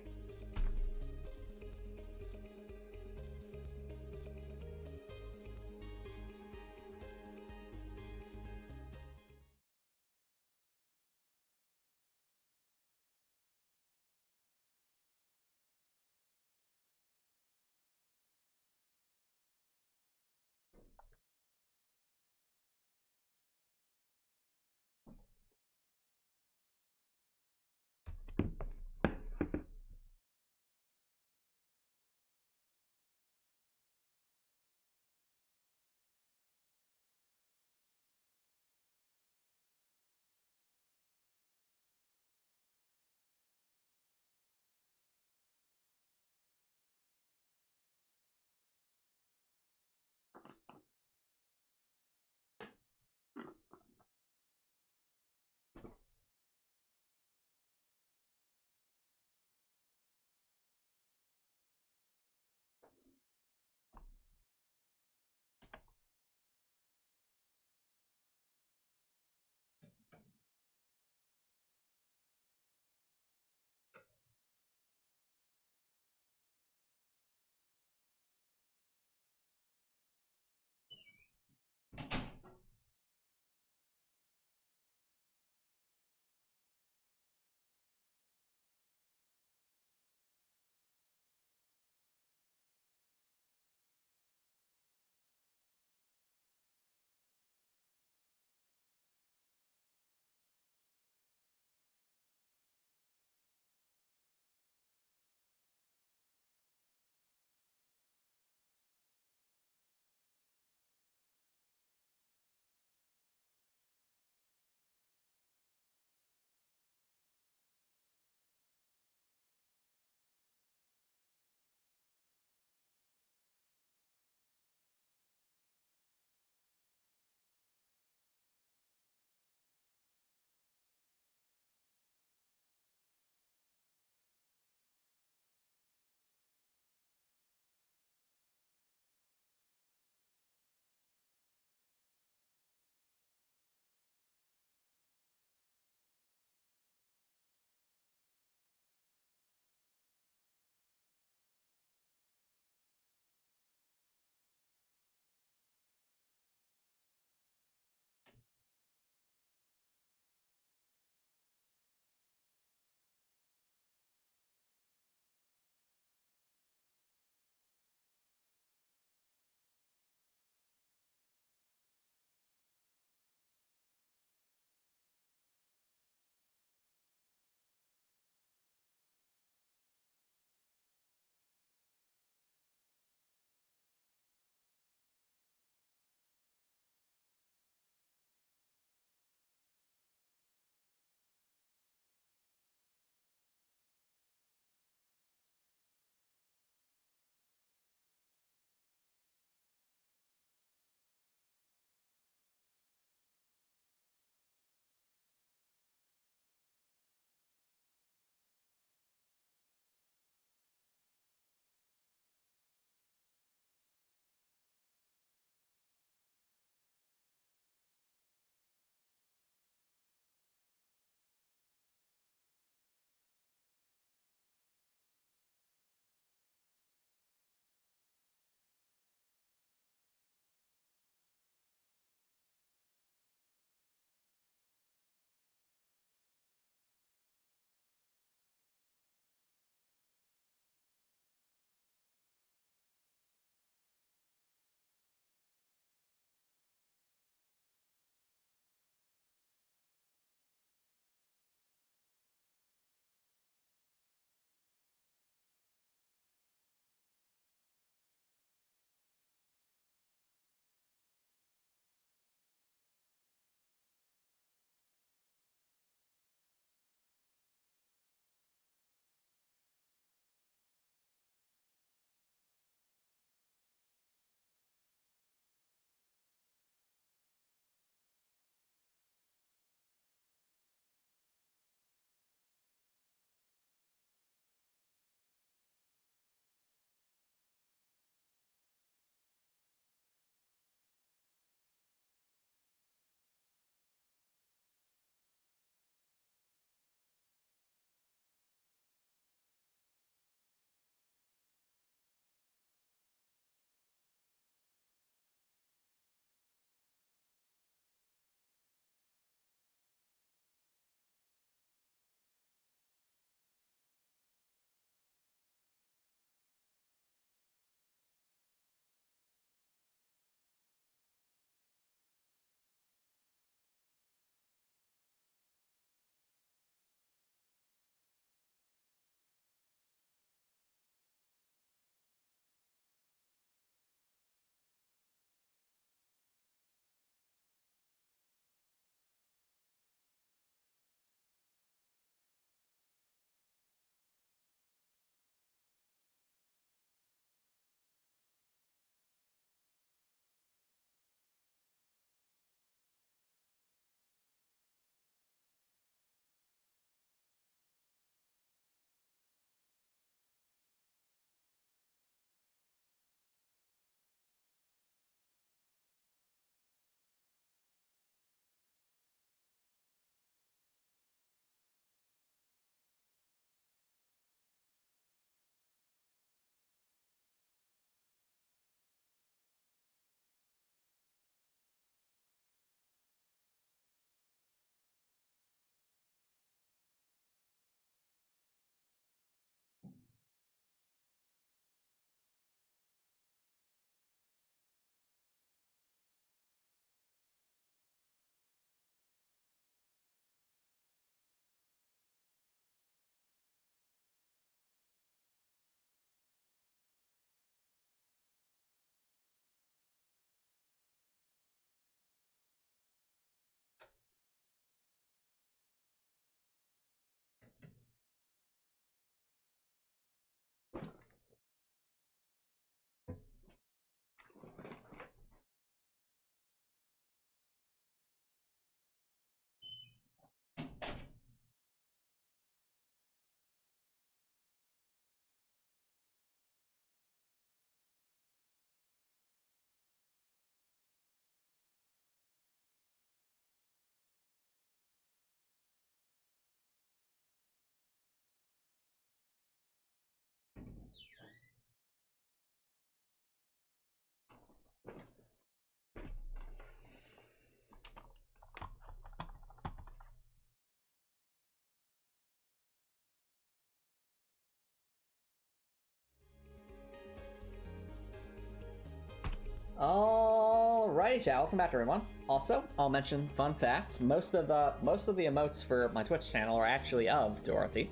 Alrighty, chat. Welcome back, everyone. Also, I'll mention fun facts. Most of the emotes for my Twitch channel are actually of Dorothy.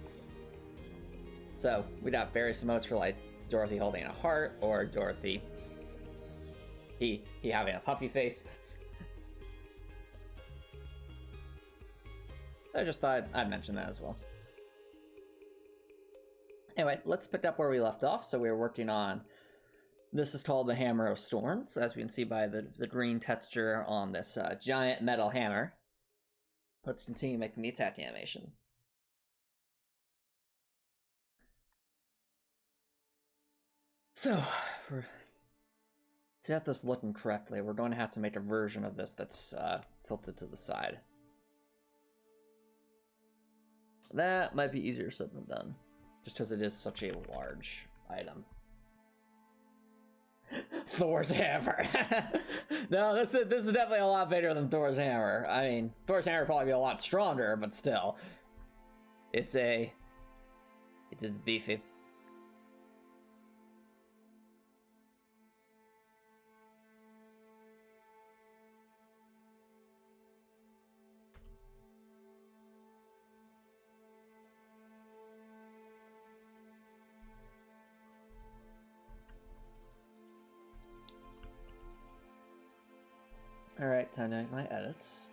So we got various emotes for like Dorothy holding a heart or Dorothy he having a puppy face. I just thought I'd mention that as well. Anyway, let's pick up where we left off. So we were working on, this is called the Hammer of Storms, as we can see by the green texture on this giant metal hammer. Let's continue making the attack animation. So, to get this looking correctly, we're going to have to make a version of this that's tilted to the side. That might be easier said than done, just because it is such a large item. Thor's hammer. No, this is definitely a lot bigger than Thor's hammer. I mean, Thor's hammer would probably be a lot stronger, but still, it is beefy. Alright, time to make my edits.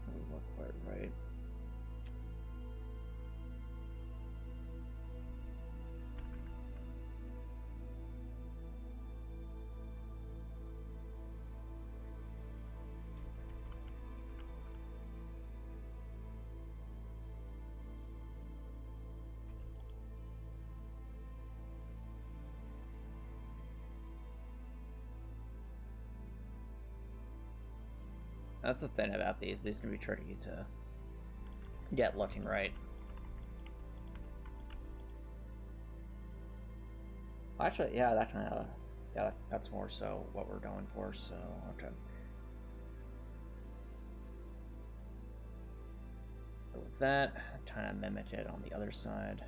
Doesn't look quite right. That's the thing about these. These can be tricky to get looking right. Actually, yeah, that kind of, yeah, that's more so what we're going for. So okay. So with that, I'm trying to mimic it on the other side.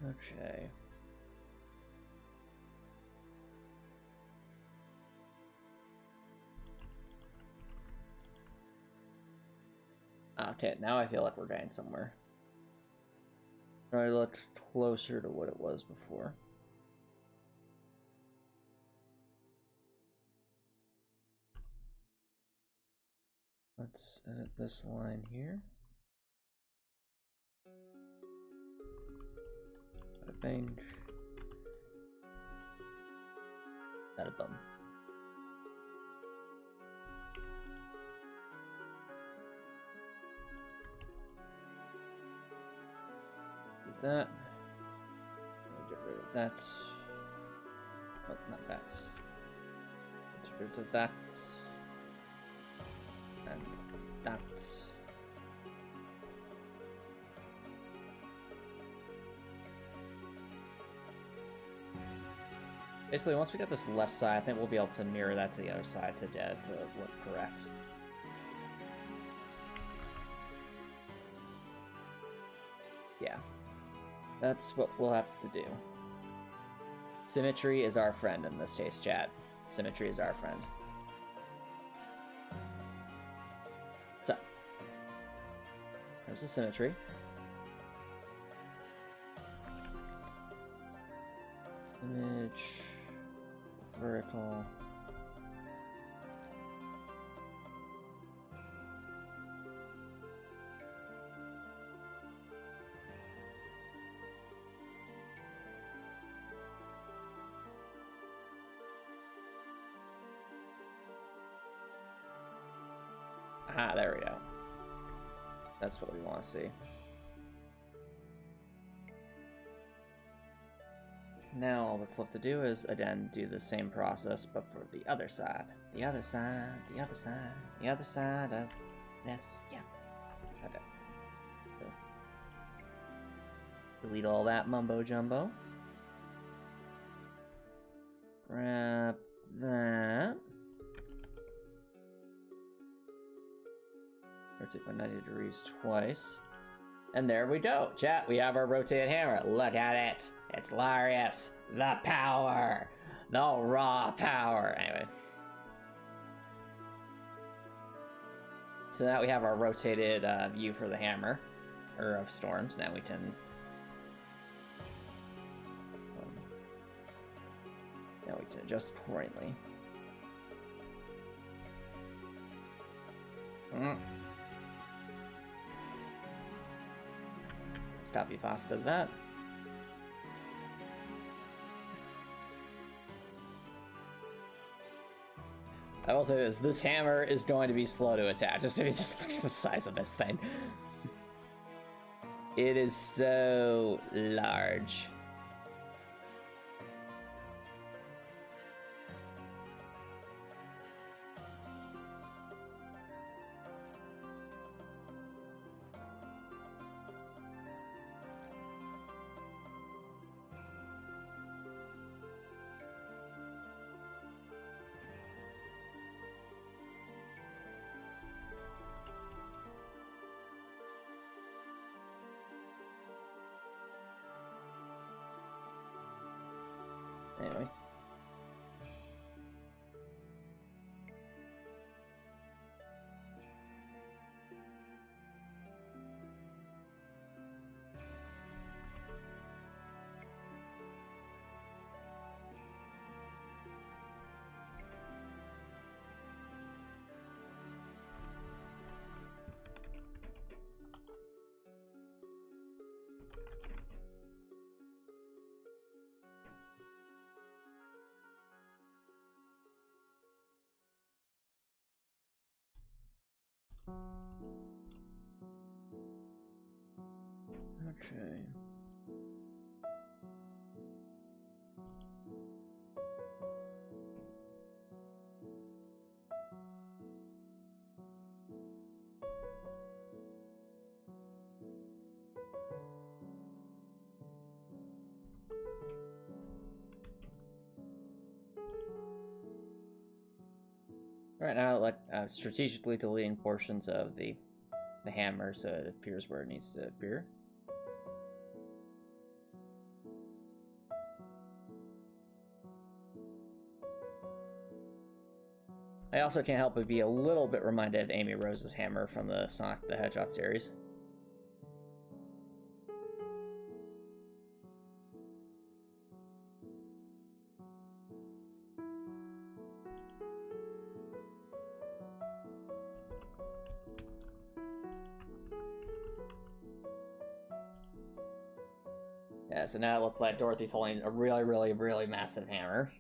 Okay. Okay, now I feel like we're getting somewhere. I look closer to what it was before. Let's edit this line here. Bada bang. Bada bum. Do that. I'll get rid of that. Oh, not that. Get rid of that. And that. Basically, once we get this left side, I think we'll be able to mirror that to the other side to get it to look correct. Yeah, that's what we'll have to do. Symmetry is our friend in this case, chat. Symmetry is our friend. So, there's the symmetry. Image, vertical. Ah, there we go. That's what we want to see. Now all that's left to do is, again, do the same process, but for the other side. The other side, the other side, the other side of this. Yes. Okay. So, delete all that mumbo jumbo. Grab that. Rotate by 90 degrees twice. And there we go. Chat, we have our rotated hammer. Look at it. It's glorious. The power. The raw power. Anyway. So now we have our rotated view for the hammer. Or of storms. Now we can... now we can adjust accordingly. Copy fast of that. I will say this hammer is going to be slow to attach. Just look at the size of this thing. It is so large. Anyway. Okay. Right now, like strategically deleting portions of the hammer so it appears where it needs to appear. I also can't help but be a little bit reminded of Amy Rose's hammer from the Sonic the Hedgehog series. Yeah, so now it looks like Dorothy's holding a really, really, really massive hammer.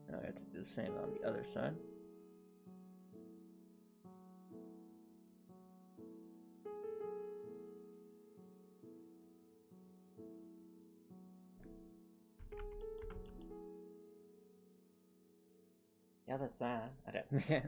Now I have to do the same on the other side. The other side. Okay.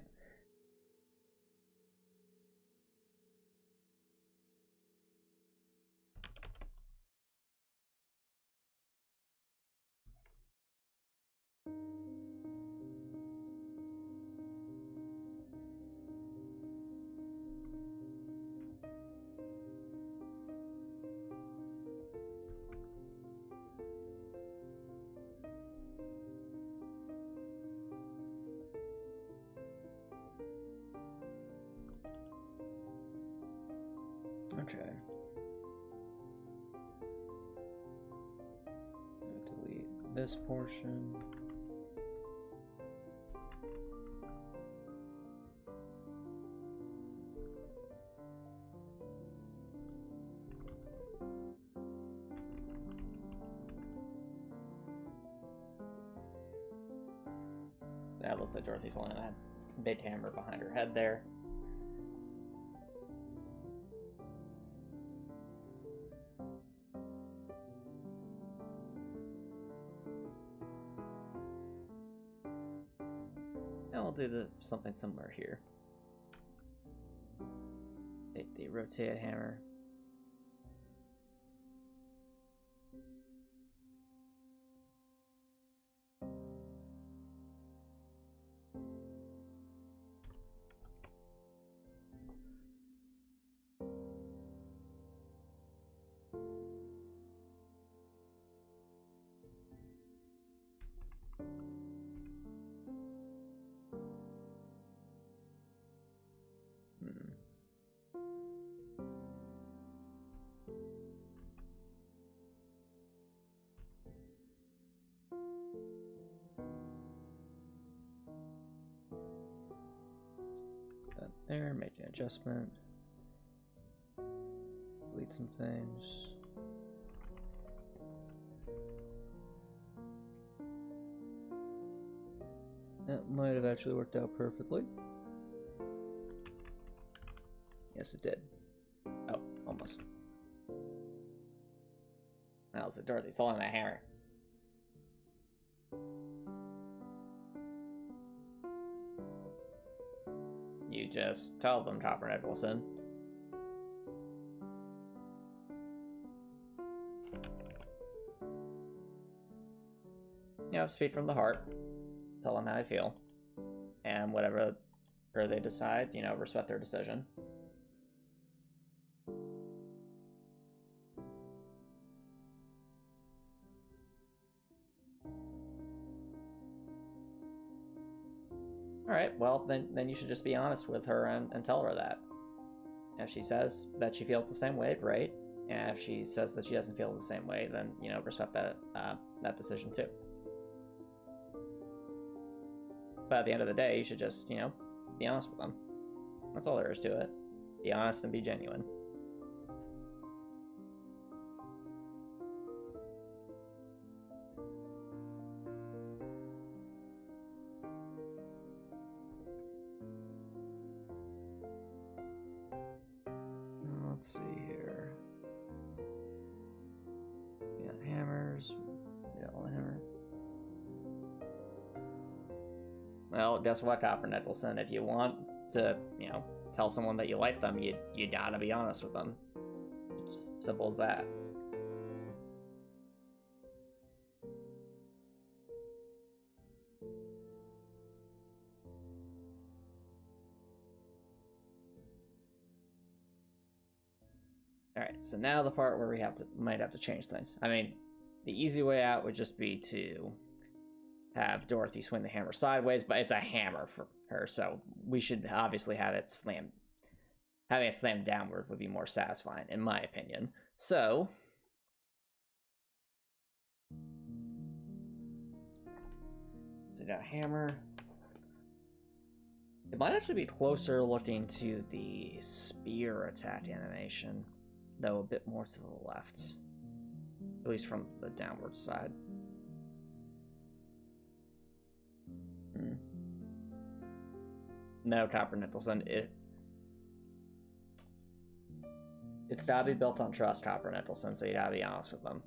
Okay. Delete this portion. That looks like Dorothy's holding that big hammer behind her head there. And we'll do something similar here. Take the rotated hammer. There, make an adjustment. Delete some things. That might have actually worked out perfectly. Yes, it did. Oh, almost. That was it, Dorothy's holding that hammer. You just tell them, Topper Nicholson. You know, speak from the heart. Tell them how I feel. And whatever they decide, you know, respect their decision. Alright, well, then you should just be honest with her and tell her that. If she says that she feels the same way, great. And if she says that she doesn't feel the same way, then, you know, respect that decision too. But at the end of the day, you should just, you know, be honest with them. That's all there is to it. Be honest and be genuine. Let's see here. We got hammers. We got all the hammers. Well, guess what, Copper Nicholson? If you want to, you know, tell someone that you like them, you gotta be honest with them. It's simple as that. Alright, so now the part where we might have to change things. I mean, the easy way out would just be to have Dorothy swing the hammer sideways, but it's a hammer for her, so we should obviously have it slammed. Having it slammed downward would be more satisfying, in my opinion. So we got a hammer. It might actually be closer looking to the spear attack animation, though a bit more to the left, at least from the downward side. No, Copper Nicholson, it's gotta be built on trust, Copper Nicholson, so you gotta be honest with them.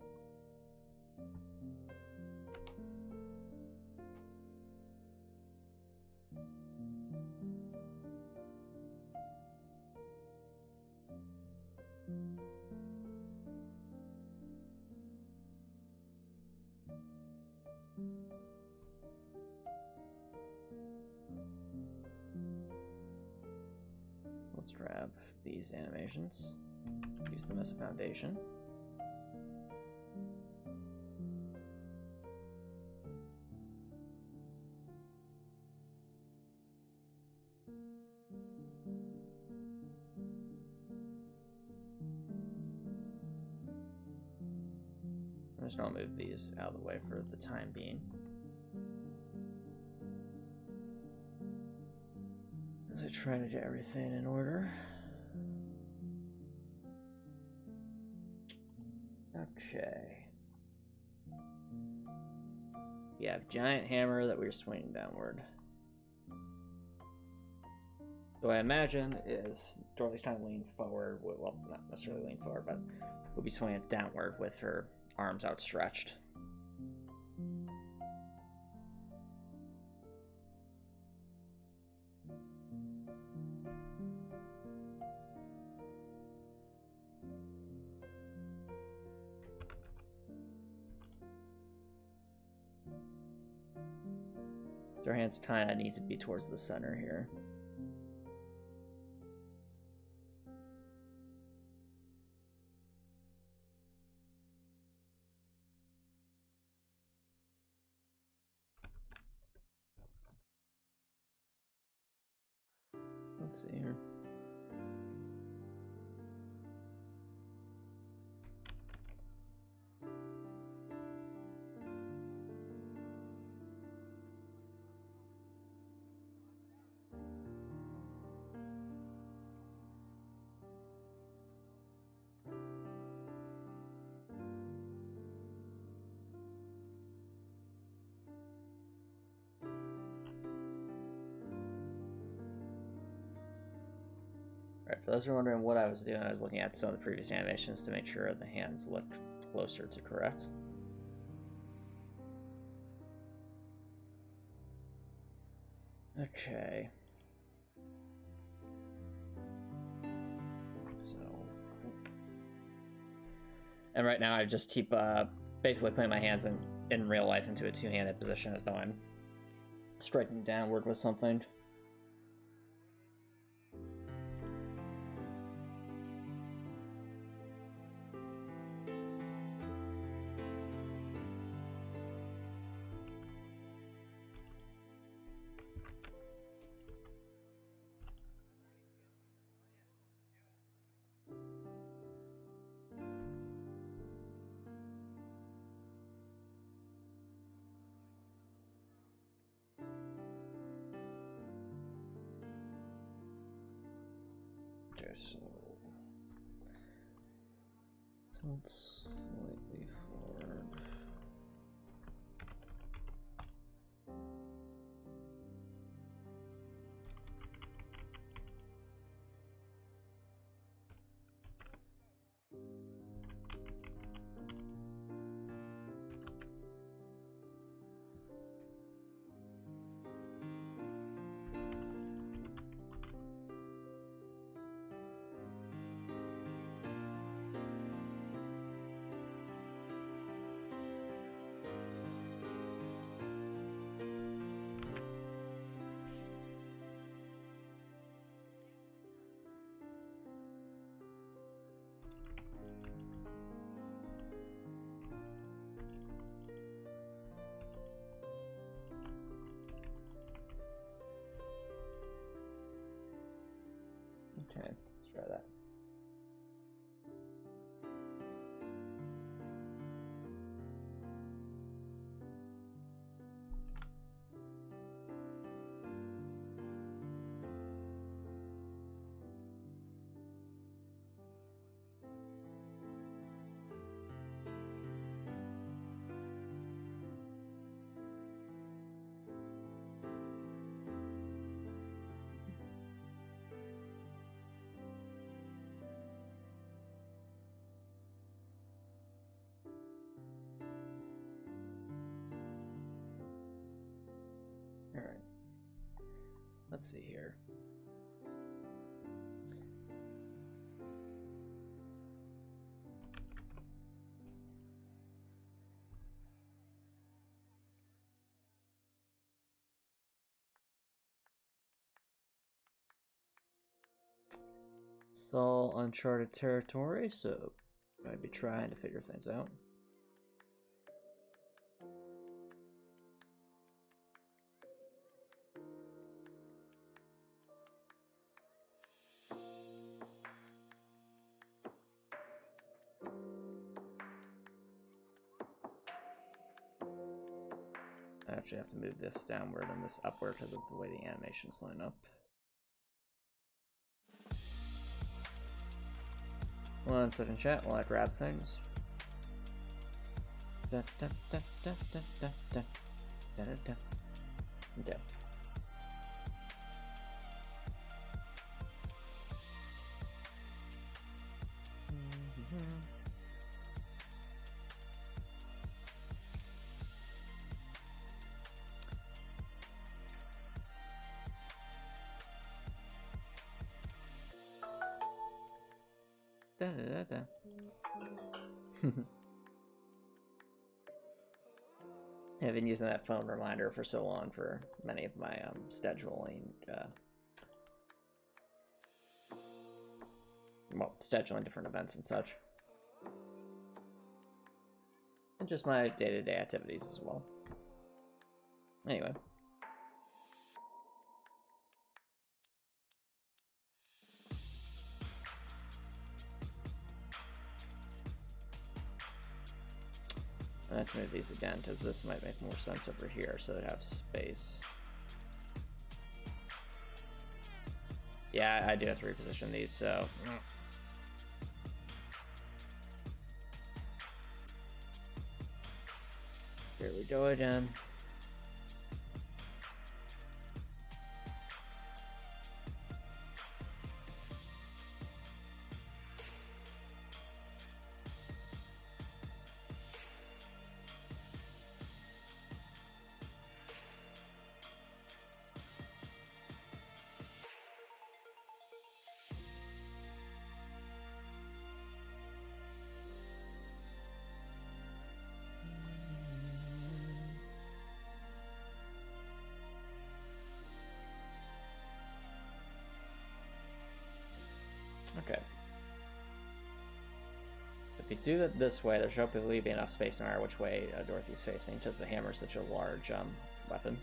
Let's grab these animations, use them as a foundation. just don't move these out of the way for the time being. As I try to get everything in order. Okay. We have giant hammer that we're swinging downward. So I imagine is Dorothy's trying to lean forward. Well, not necessarily lean forward, but we'll be swinging downward with her arms outstretched. Their hands kind of need to be towards the center here. Let's see here. Alright, for those who are wondering what I was doing, I was looking at some of the previous animations to make sure the hands looked closer to correct. Okay. So, and right now I just keep basically putting my hands in real life into a two-handed position as though I'm striking downward with something. Okay, so tilt slightly forward. Okay, let's try that. All right. Let's see here. It's all uncharted territory, so I'd be trying to figure things out. I actually have to move this downward and this upward because of the way the animations line up. 1 second, chat, while I grab things. Da, da, da, da, da, da, da, da, da, da. Okay. Da, da, da, da. I've been using that phone reminder for so long for many of my scheduling, well, scheduling different events and such. And just my day-to-day activities as well. Anyway. Let's move these again, because this might make more sense over here, so it have space. Yeah, I do have to reposition these, so... Here we go again. Okay. If we do it this way, there should hopefully be enough space no matter which way Dorothy's facing, because the hammer is such a large weapon.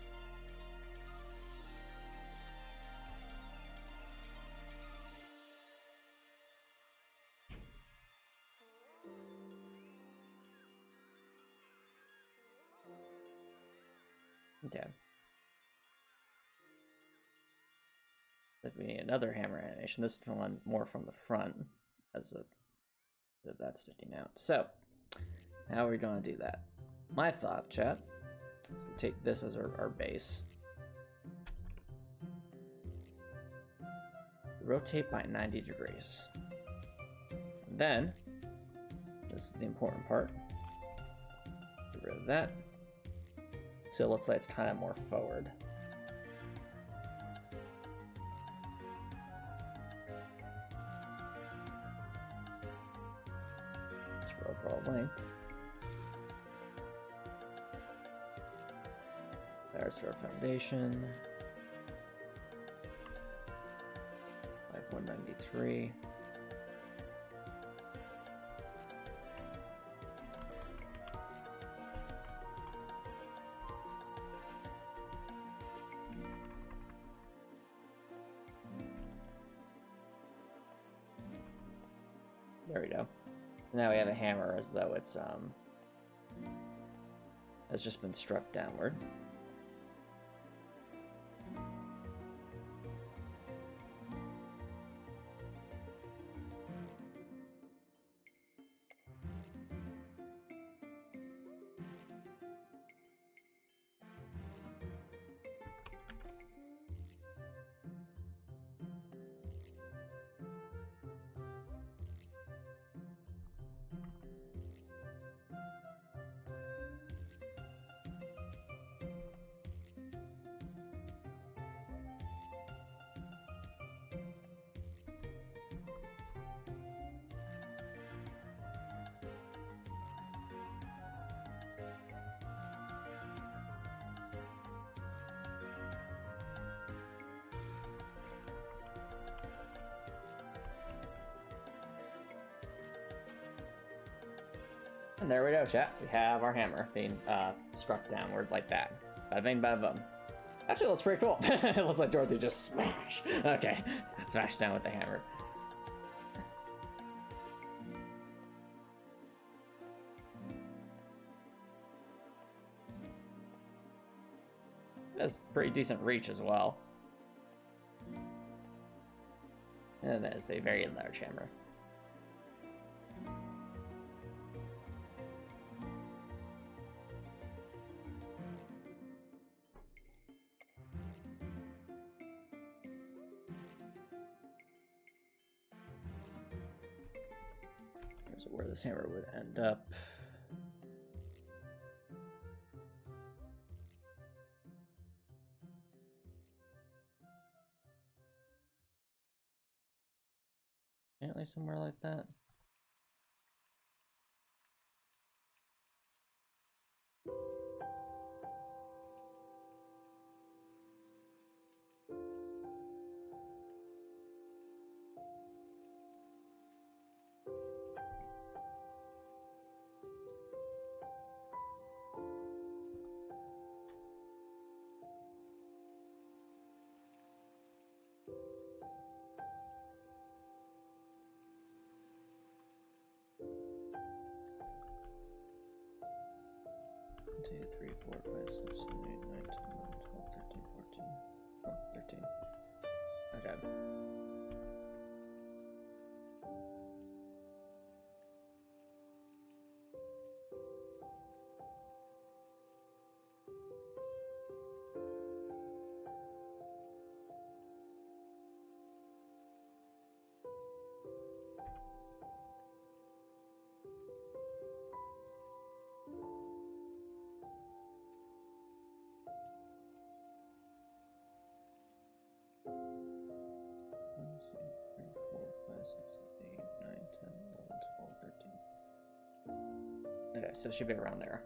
Okay. But we need another hammer animation. This one more from the front, as a that's sticking out. So, how are we going to do that? My thought, chat, is to take this as our base. Rotate by 90 degrees. And then, this is the important part. Get rid of that. So it looks like it's kind of more forward. Overall length. There's our foundation. 5193. There we go. Now we have a hammer as though it's has just been struck downward. And there we go, chat. We have our hammer being struck downward like that. Bada bing, bada boom. Actually, it looks pretty cool. It looks like Dorothy just smash. Okay, smash down with the hammer. It has pretty decent reach as well. And that is a very large hammer. Here's where this hammer would end up. Apparently somewhere like that. Two, 3, 4, 5, 6, 7, 8, 9, 10, 11, 12, 13, 14. Oh, 13. Okay. Okay, so it should be around there.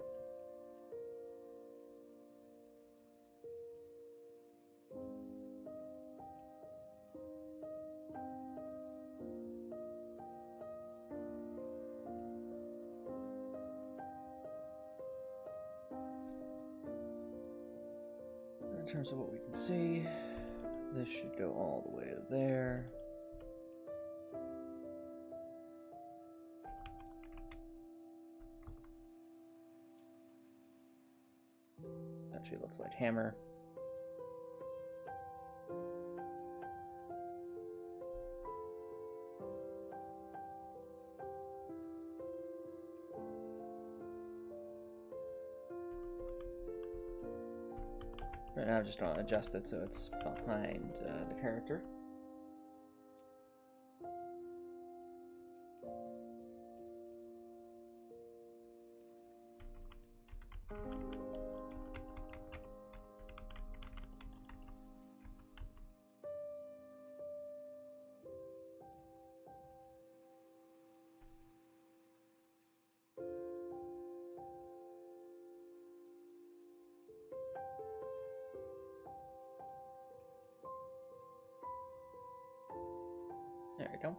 In terms of what we can see, this should go all the way to there. Actually looks like hammer. Right now I'm just going to adjust it so it's behind the character. There we go.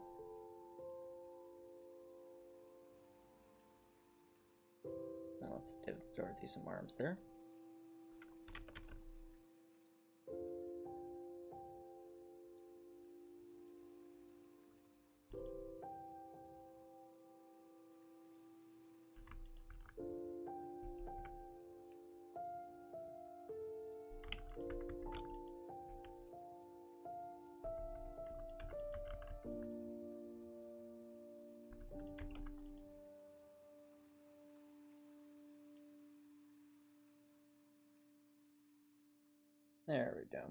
Now let's give Dorothy some arms there. There we go.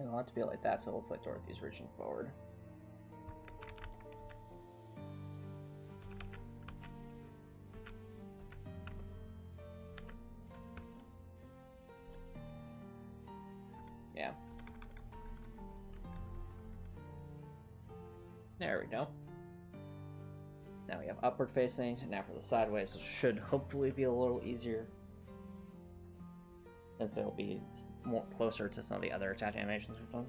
I want it to be like that so it looks like Dorothy's reaching forward. Yeah. There we go. Now we have upward facing, and now for the sideways, it should hopefully be a little easier. Since it'll be more closer to some of the other attack animations we've done.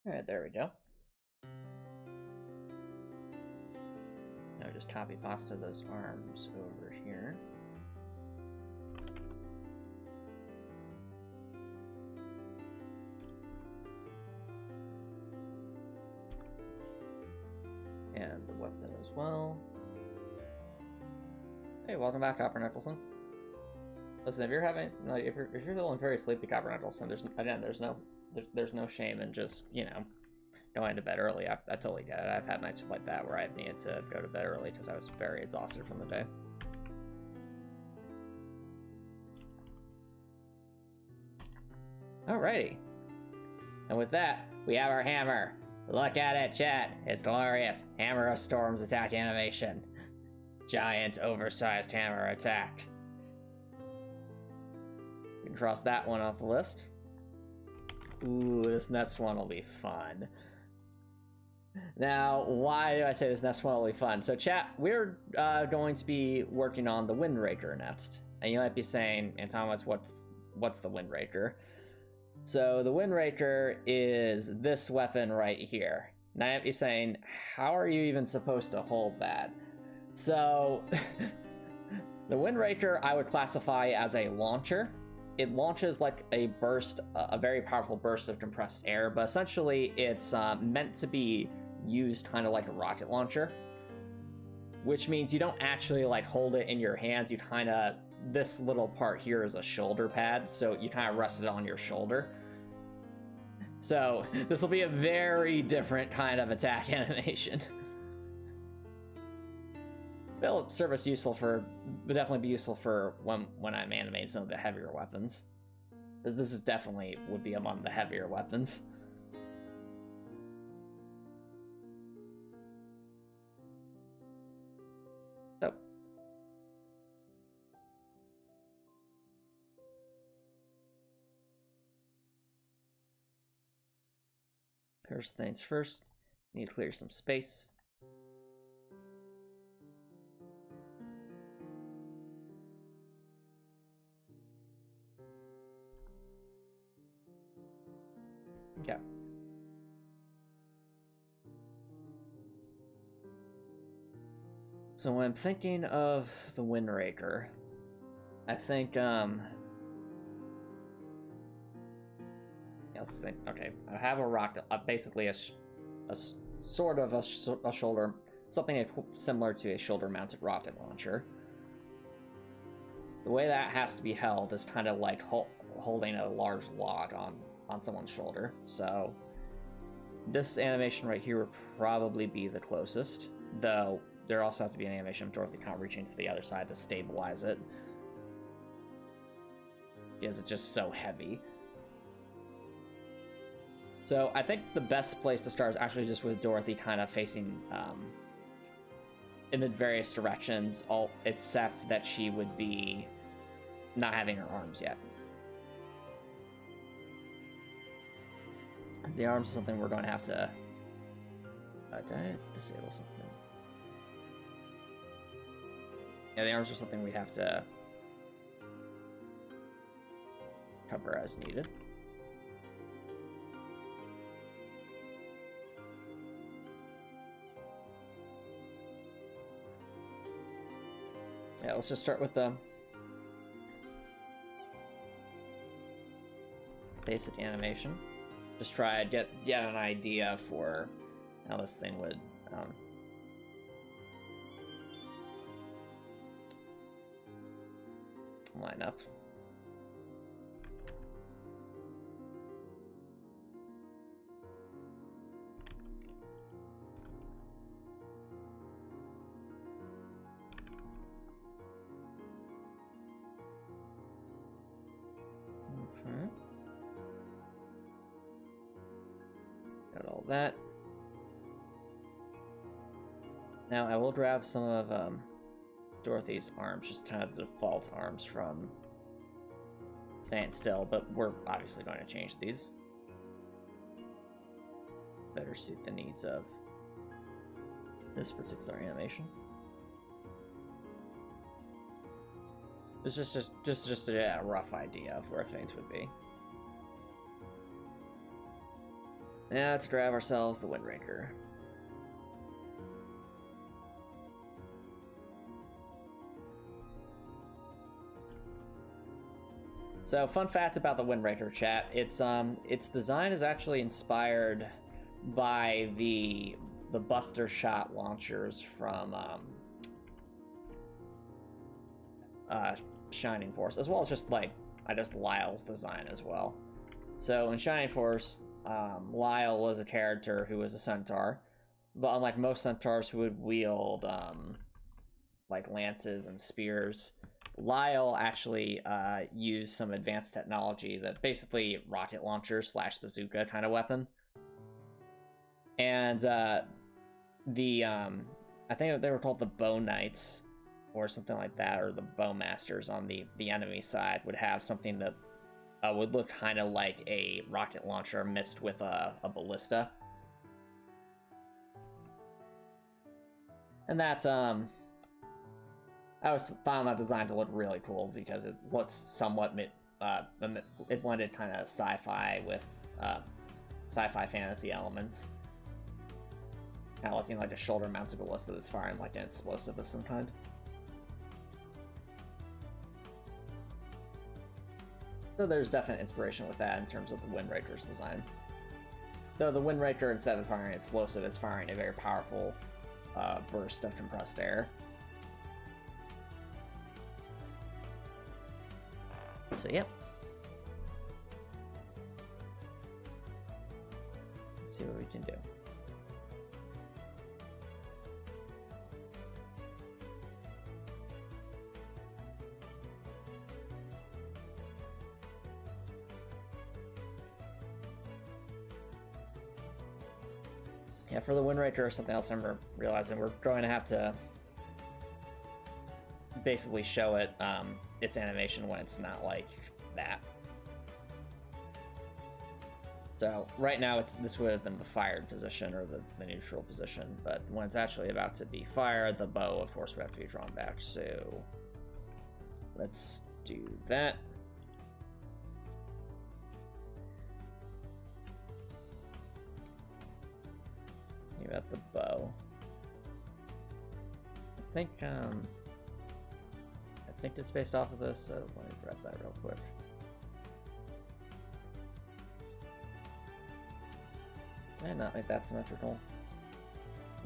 Alright, there we go. Now just copy pasta those arms over here. And the weapon as well. Hey, welcome back, Copper Nicholson. Listen, if you're having, like, if you're feeling very sleepy, Copper Nicholson, there's no shame in just, you know, going to bed early. I totally get it. I've had nights like that where I've needed to go to bed early because I was very exhausted from the day. Alrighty. And with that, we have our hammer. Look at it, chat. It's glorious. Hammer of Storms attack animation. Giant, oversized hammer attack. We can cross that one off the list. Ooh, this next one will be fun. Now, why do I say this next one will be fun? So, chat, we're going to be working on the Windraker next. And you might be saying, Antomicx, what's the Windraker? So, the Windraker is this weapon right here. And I might be saying, how are you even supposed to hold that? So, the Windraker I would classify as a launcher. It launches like a burst, a very powerful burst of compressed air, but essentially it's meant to be used kind of like a rocket launcher, which means you don't actually like hold it in your hands. You kind of, this little part here is a shoulder pad, so you kind of rest it on your shoulder. So this will be a very different kind of attack animation. It'll serve us useful for, would definitely be useful for when I'm animating some of the heavier weapons. Because this is definitely would be among the heavier weapons. So. First things first, need to clear some space. Okay. So when I'm thinking of the Windraker, I think, let's think, okay, I have a rocket, basically a sort of a shoulder, something similar to a shoulder-mounted rocket launcher. The way that has to be held is kind of like holding a large log on someone's shoulder, so this animation right here would probably be the closest, though there also have to be an animation of Dorothy kind of reaching to the other side to stabilize it, because it's just so heavy. So I think the best place to start is actually just with Dorothy kind of facing in the various directions, all except that she would be not having her arms yet. Because the arms is something we're going to have to... did I disable something? Yeah, the arms are something we have to cover as needed. Yeah, let's just start with the basic animation. Just try to get an idea for how this thing would line up. Okay. Got all that. Now I will grab some of Dorothy's arms, just kind of the default arms from Stand Still, but we're obviously going to change these. Better suit the needs of this particular animation. It's just a rough idea of where things would be. Now let's grab ourselves the Windraker. So, fun fact about the Windraker, chat: its design is actually inspired by the Buster Shot launchers from Shining Force, as well as just Lyle's design as well. So in Shining Force, Lyle was a character who was a centaur, but unlike most centaurs who would wield like lances and spears, Lyle actually used some advanced technology that basically rocket launcher / bazooka kind of weapon. And I think they were called the Bow Knights or something like that, or the Bowmasters on the enemy side would have something that would look kind of like a rocket launcher mixed with a ballista. And that I was found that design to look really cool because it looks somewhat it blended kind of sci-fi with sci-fi fantasy elements, kind of looking like a shoulder-mounted ballista that's firing like an explosive of some kind. So there's definite inspiration with that in terms of the Windraker's design. Though the Windraker, instead of firing an explosive, is firing a very powerful burst of compressed air. So, yep. Let's see what we can do. Yeah, for the Windraker or something else, I'm realizing we're going to have to basically show it its animation when it's not like that. So right now this would have been the fired position or the neutral position, but when it's actually about to be fired, the bow, of course, would have to be drawn back. So let's do that. We got the bow. I think it's based off of this, so let me grab that real quick. Did I not make that symmetrical?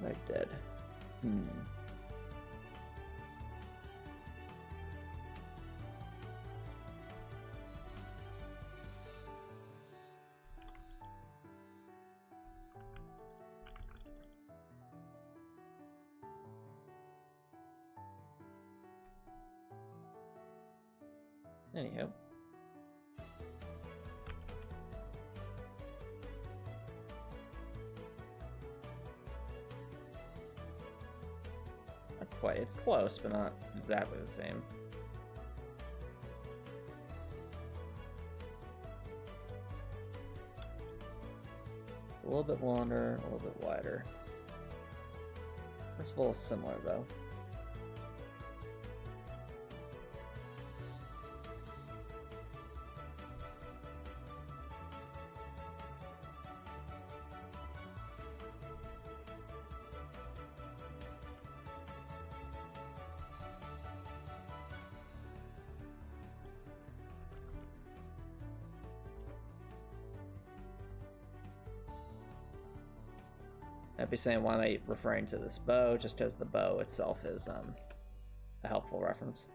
I did. Anywho. Not quite. It's close, but not exactly the same. A little bit longer, a little bit wider. Principle is similar, though. I'd be saying, why am I referring to this bow? Just because the bow itself is a helpful reference.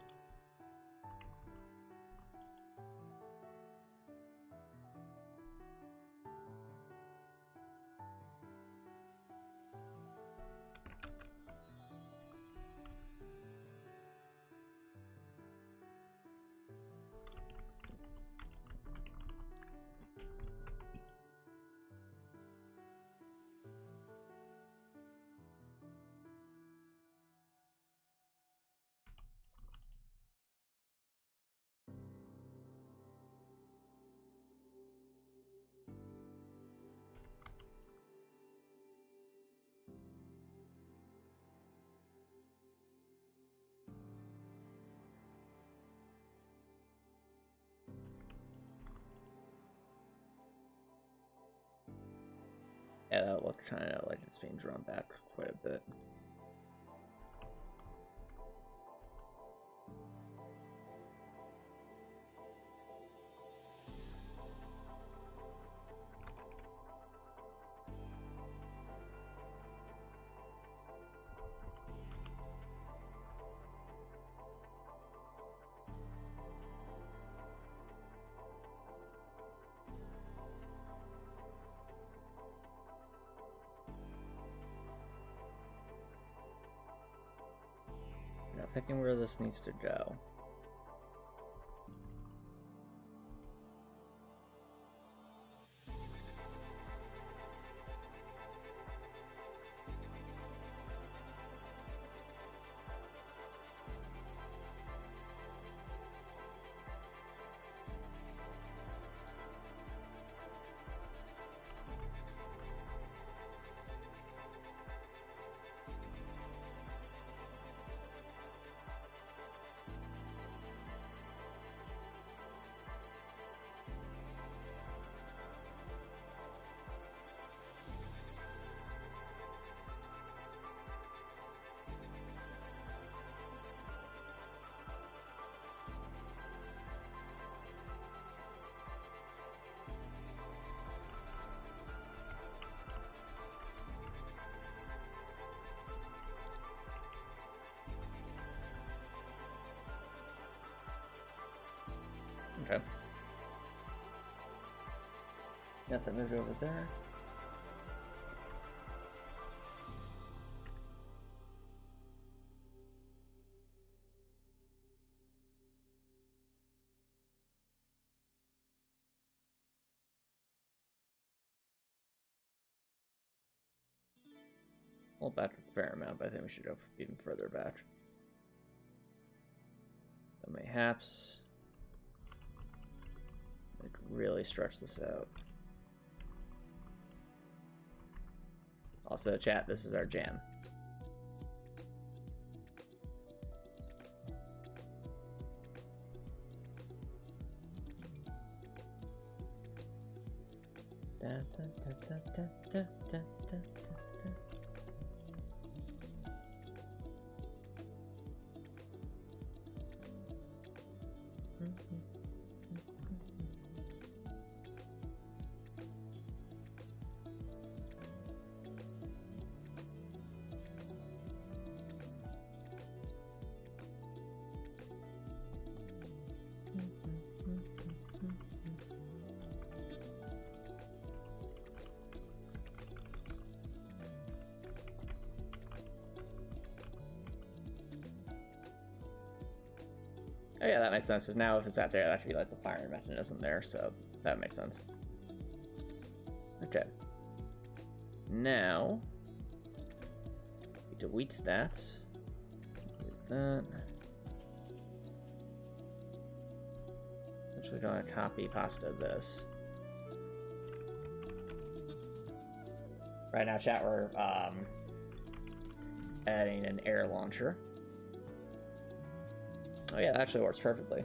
Yeah, that looked kind of like it's being drawn back quite a bit. Thinking where this needs to go. Okay. Got that moved over there. Hold back a fair amount, but I think we should go even further back. So mayhaps like really stretch this out. Also, chat, this is our jam. Da, da, da, da, da, da, da, da, da. Oh yeah, that makes sense, because now if it's out there, that should be like the firing mechanism there, so that makes sense. Okay. Now, we delete that. Delete that. Actually going to copy pasta this. Right now, chat, we're adding an air launcher. Oh yeah, that actually works perfectly.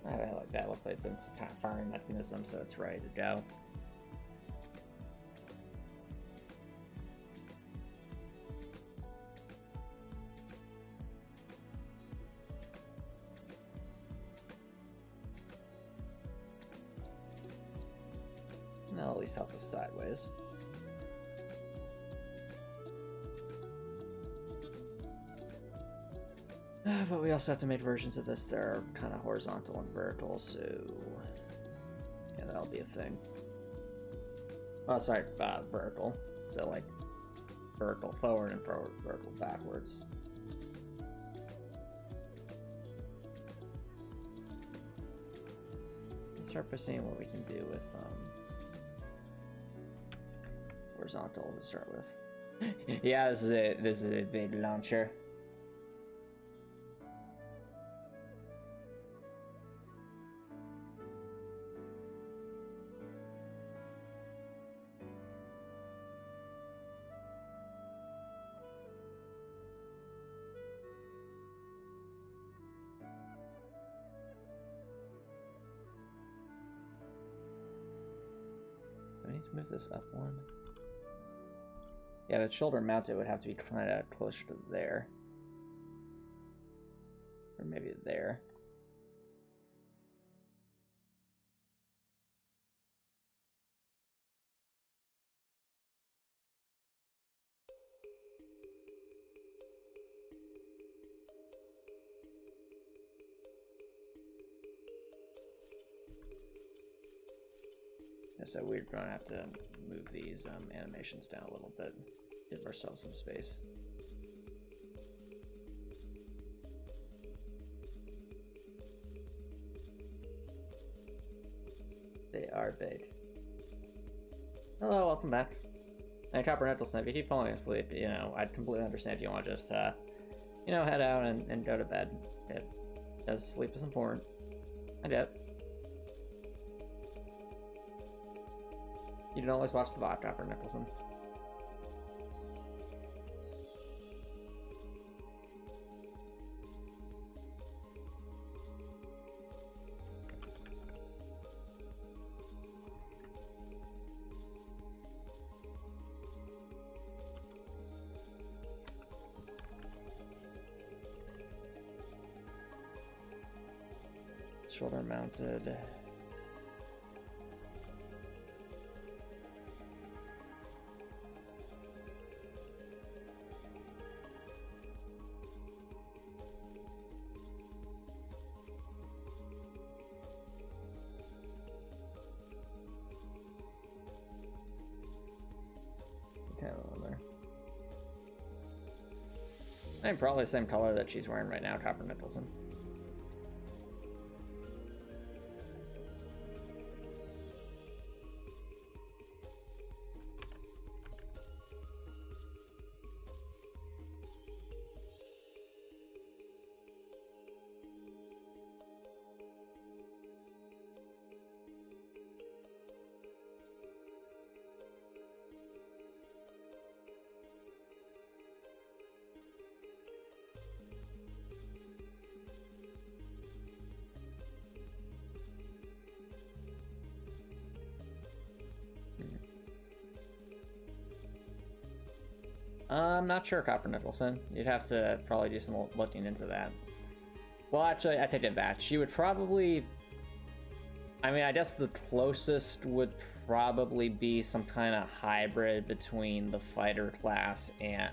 I like that. Looks like it's some kind of firing mechanism, so it's ready to go. And that'll at least help us sideways. But we also have to make versions of this that are kind of horizontal and vertical, so yeah, that'll be a thing. Oh, sorry, vertical. So like vertical forward and vertical backwards. Let's start by seeing what we can do with horizontal to start with. Yeah, this is it. This is a big launcher. Move this up one. Yeah, the shoulder mounted would have to be kind of closer to there. Or maybe there. So we're going to have to move these animations down a little bit, give ourselves some space. They are big. Hello, welcome back. And Copper Nicholson, if you keep falling asleep, you know, I'd completely understand if you want to just, you know, head out and go to bed. Because sleep is important. I get it. You don't always watch the bot, Copper Nicholson. Shoulder mounted. I'm probably the same color that she's wearing right now, Copper Nicholson. I'm not sure, Copper Nicholson. You'd have to probably do some looking into that. Well, actually, I take it back. She would probably... I mean, I guess the closest would probably be some kind of hybrid between the fighter class and...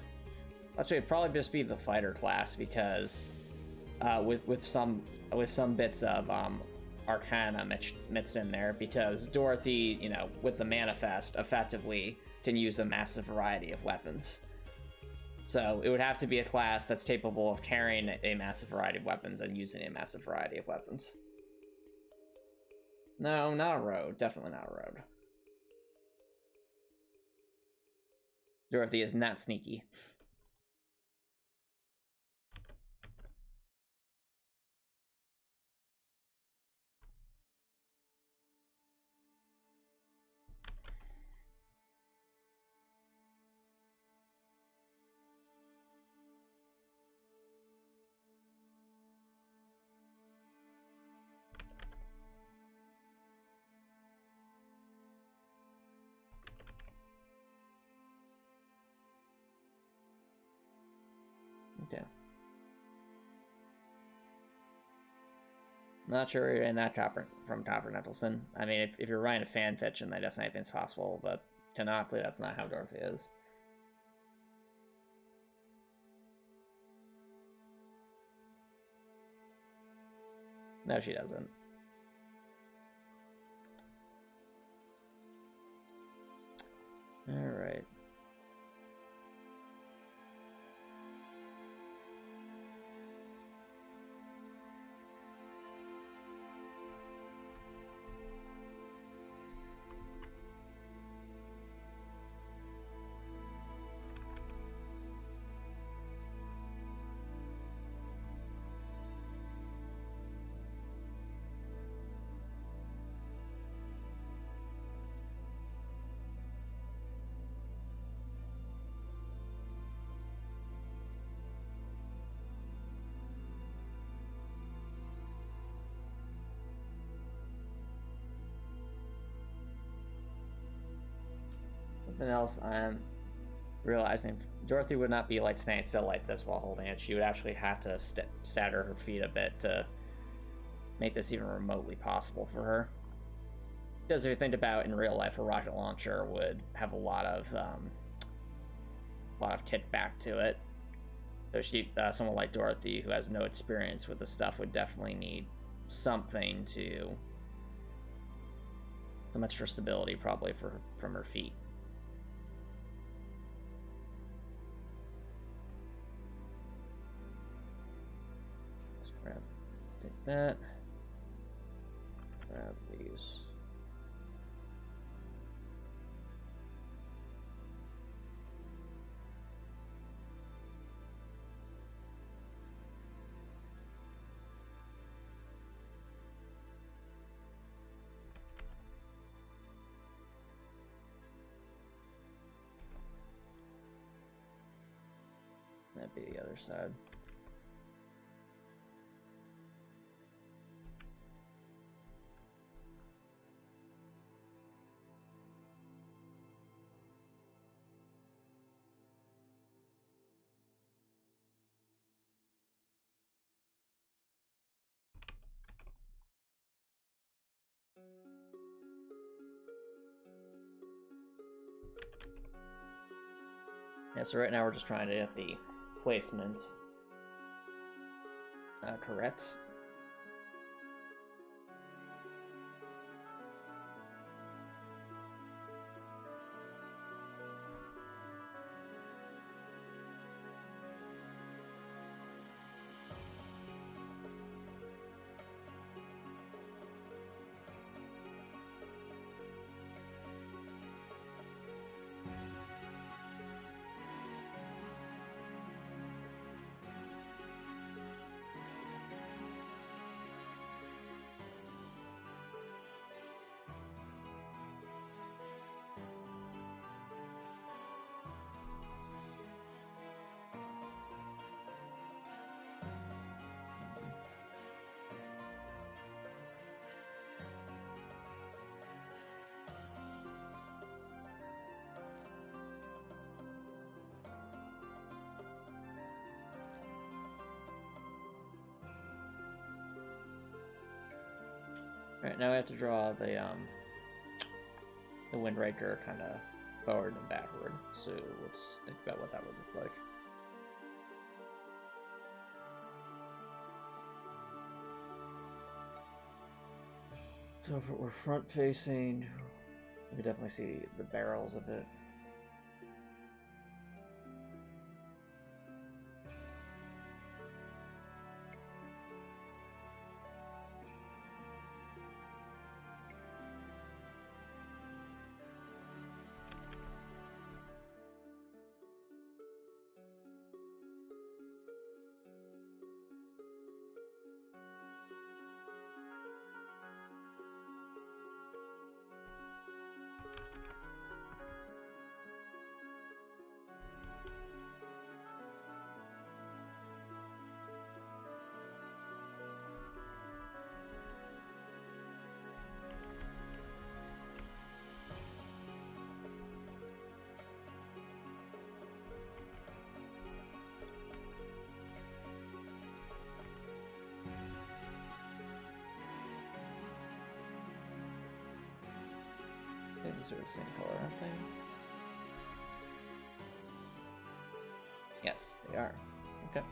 Actually, it'd probably just be the fighter class, because with some bits of Arcana mixed in there, because Dorothy, you know, with the Manifest, effectively can use a massive variety of weapons. So it would have to be a class that's capable of carrying a massive variety of weapons and using a massive variety of weapons. No, not a road. Definitely not a road. Dorothy is not sneaky. Okay. Not sure you're in that from Copper Nettleson. I mean, if you're writing a fan fiction, I guess anything's possible, but canonically, that's not how Dorothy is. No, she doesn't. Alright. Something else I'm realizing, Dorothy would not be like staying still like this while holding it. She would actually have to statter her feet a bit to make this even remotely possible for her. Because if you think about in real life, a rocket launcher would have a lot of kickback to it. So someone like Dorothy, who has no experience with the stuff, would definitely need some extra stability probably from her feet. Take that. Grab these. That'd be the other side. Yeah, so right now we're just trying to get the placements correct. Alright, now we have to draw the Windraker kind of forward and backward. So let's think about what that would look like. So if we're front facing, we can definitely see the barrels of it. I think these are the same color, aren't they? Yes, they are. Okay.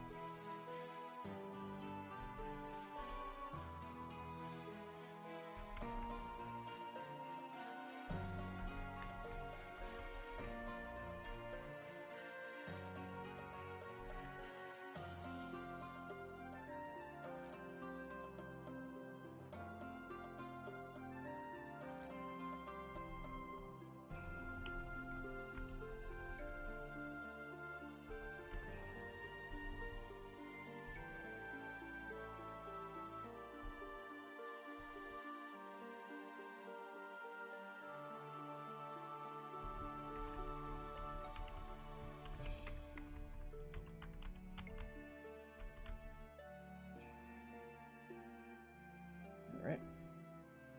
Alright.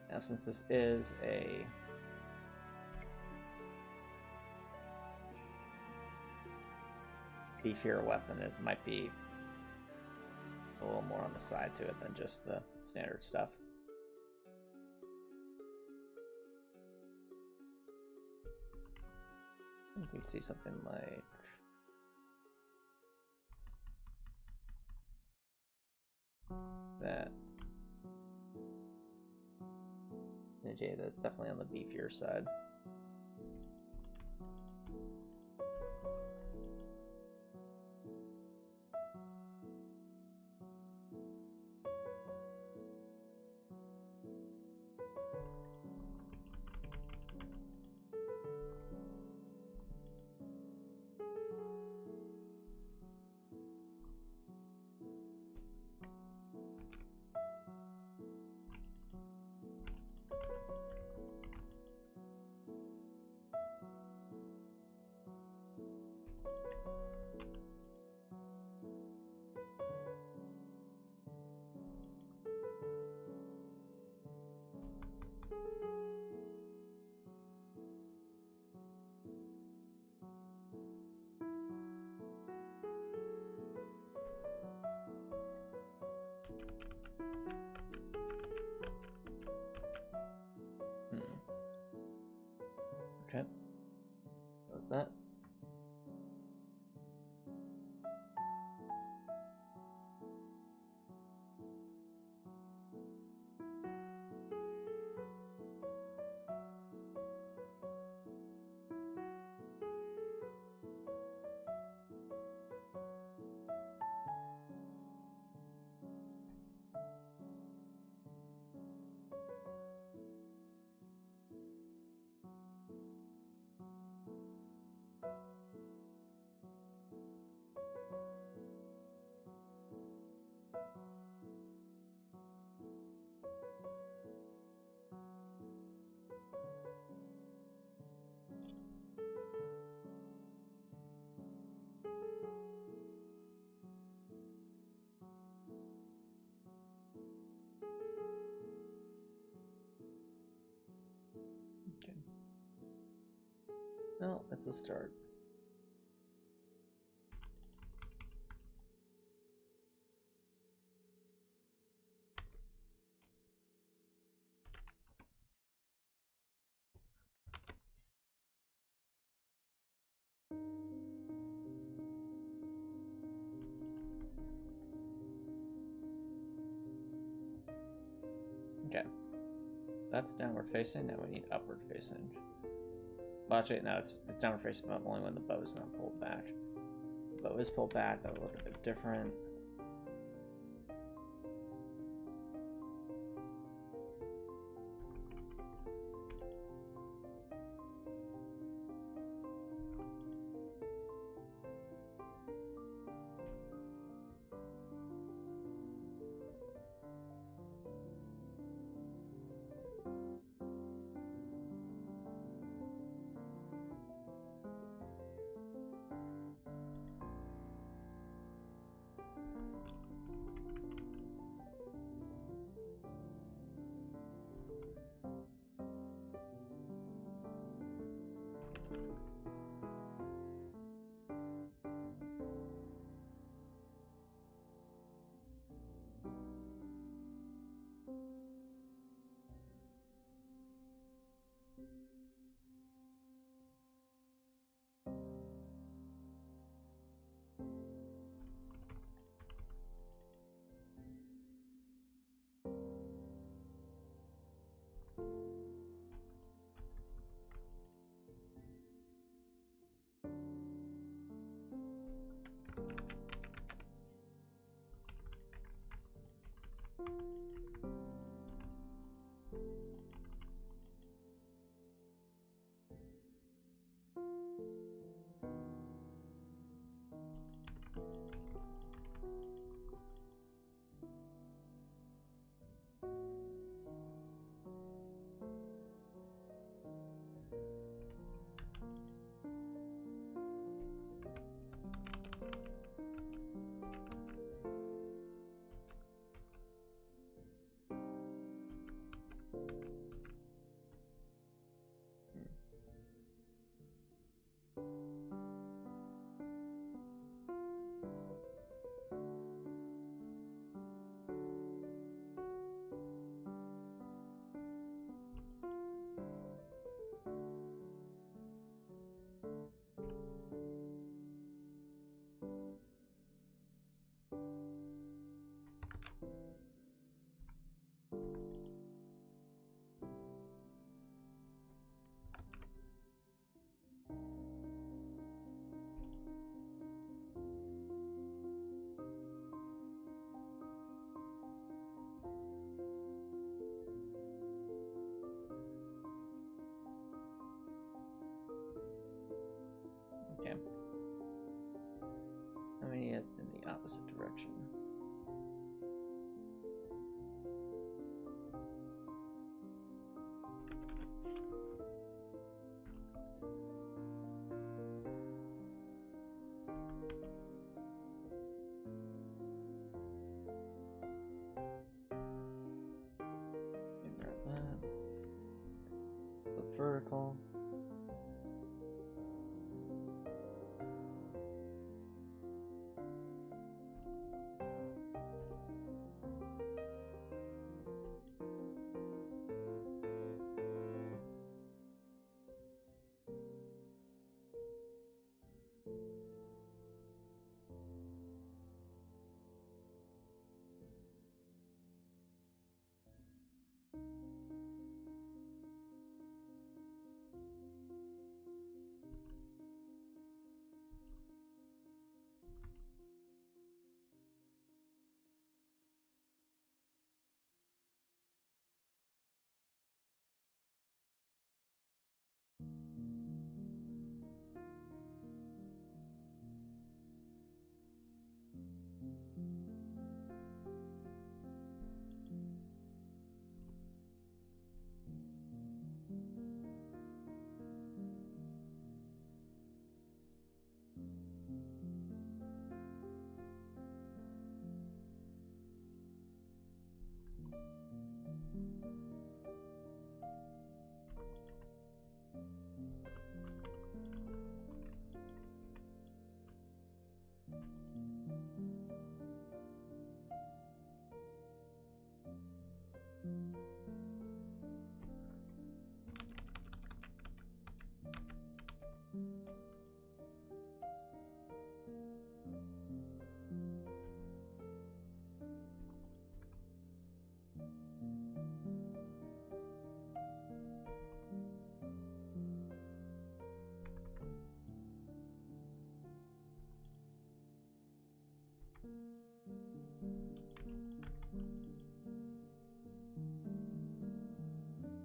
Now since this is a beefier weapon, it might be a little more on the side to it than just the standard stuff. I think we'd see something like that. Yeah, that's definitely on the beefier side. Okay. With that. Okay. Well, that's a start. Okay. That's downward facing. Now we need upward facing. Well, actually, no, it's downward facing, but only when the bow is not pulled back. The bow is pulled back, that'll look a bit different. Okay. Now we need it in the opposite direction. Grab that. Flip vertical.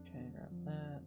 Okay, grab that.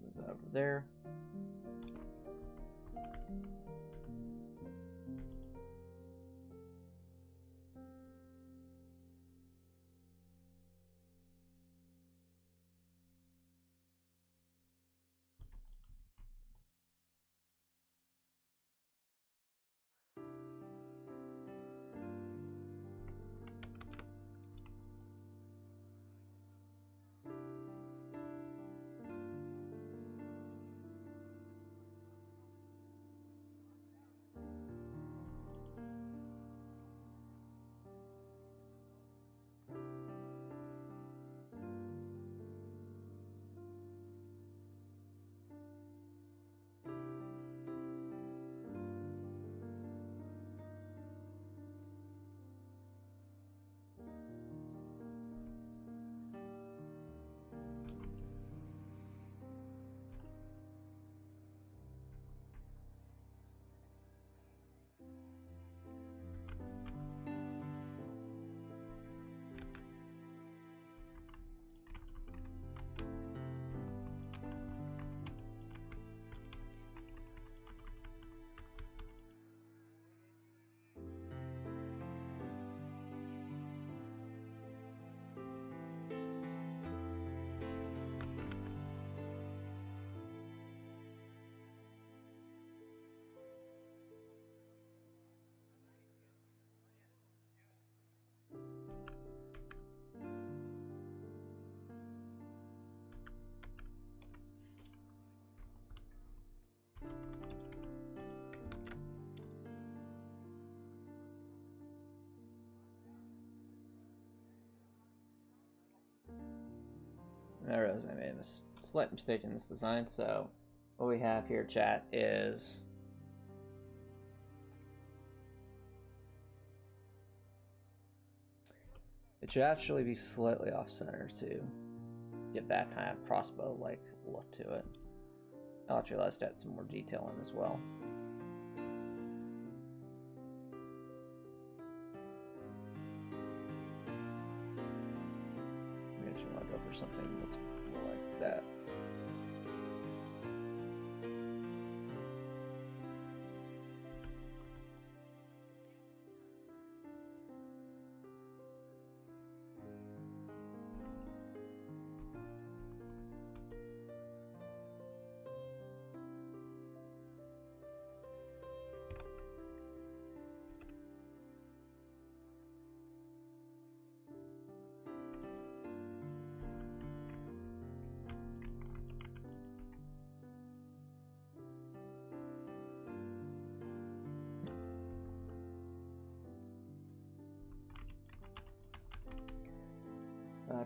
Move that over there. I realize I made a slight mistake in this design, so what we have here, chat, is it should actually be slightly off-center to get that kind of crossbow-like look to it. I'll actually let us add some more detail in as well. We actually want to go for something that's more like that.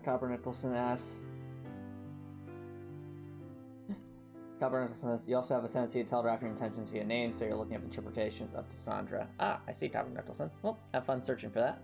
Copper Nicholson asks, you also have a tendency to telegraph your intentions via names, so you're looking up interpretations up to Sandra. Ah, I see, Copper Nicholson. Well, have fun searching for that.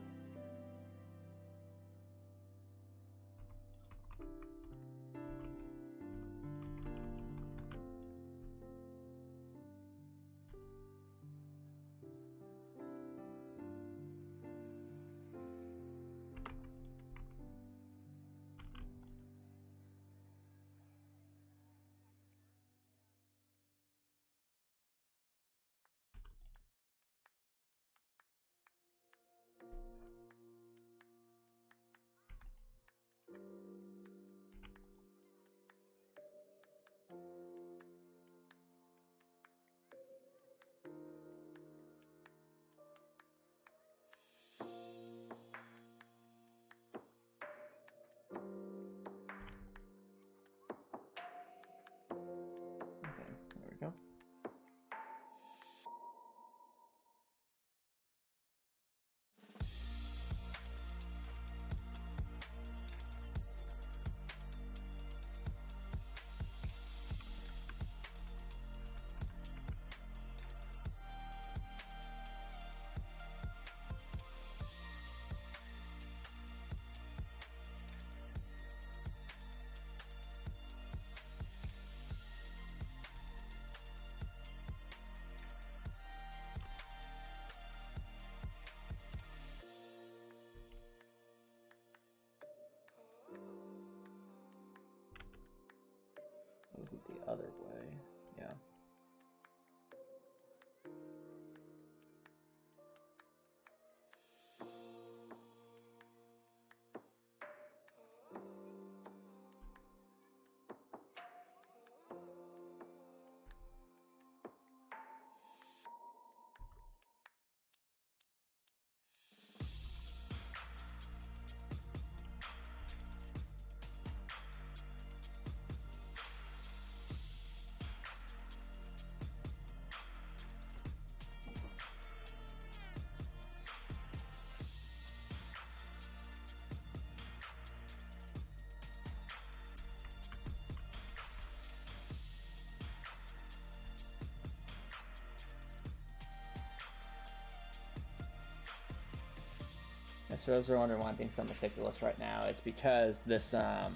So those are wondering why I'm being so meticulous right now. It's because this I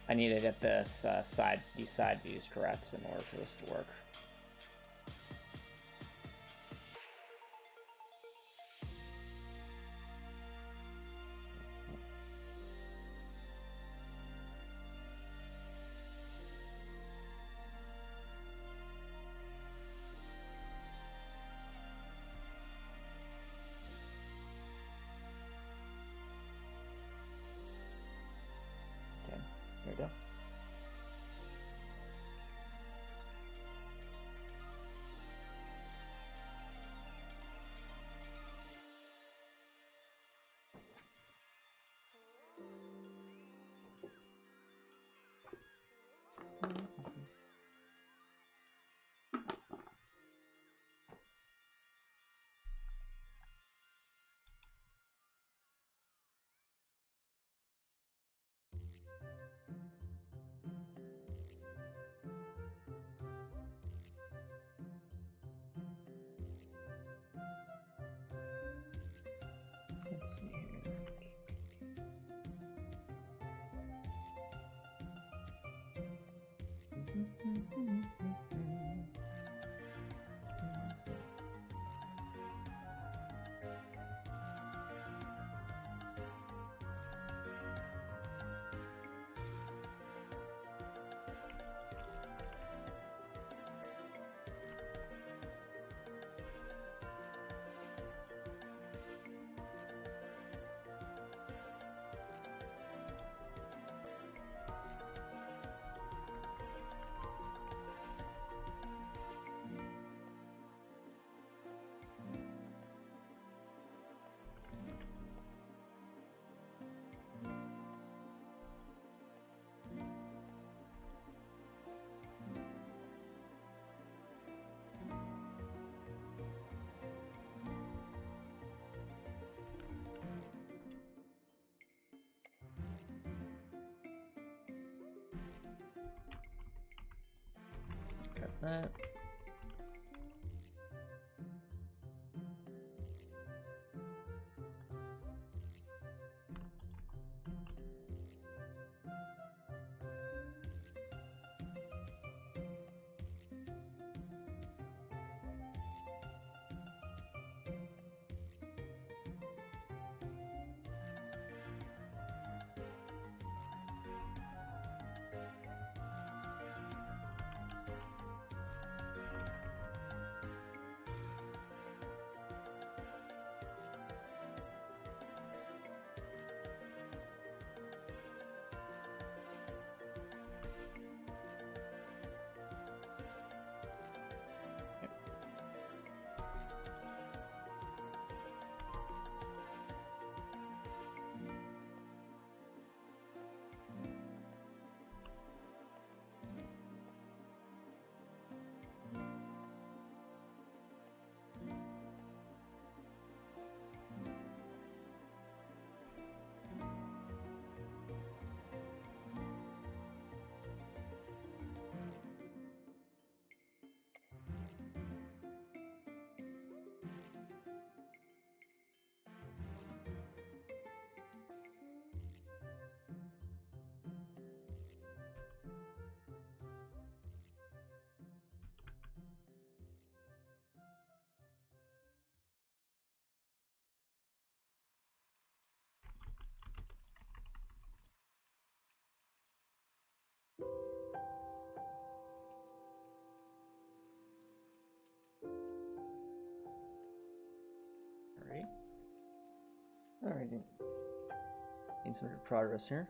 need to get this these side views correct in order for this to work. There we go. Let's see here. Got that. Alright, need some progress here.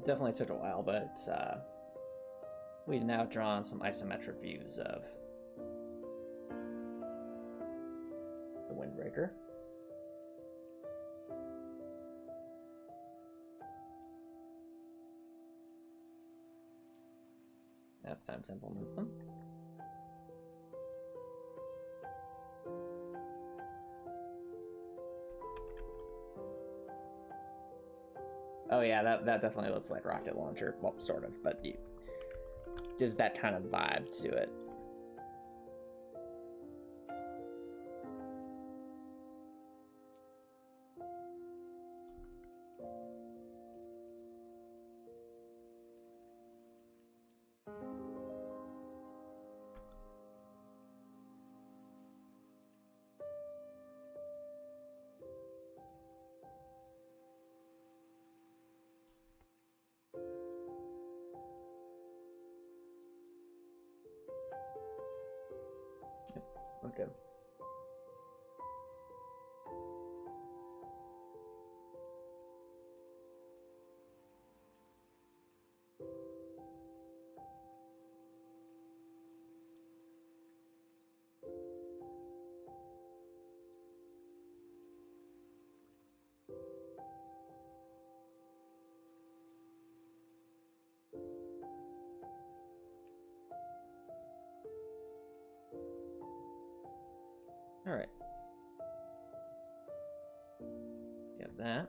definitely took a while, but we've now drawn some isometric views of the Windbreaker. Now it's time to implement them. Oh yeah, that definitely looks like rocket launcher. Well, sort of, but it gives that kind of vibe to it. Okay. All right. Get that.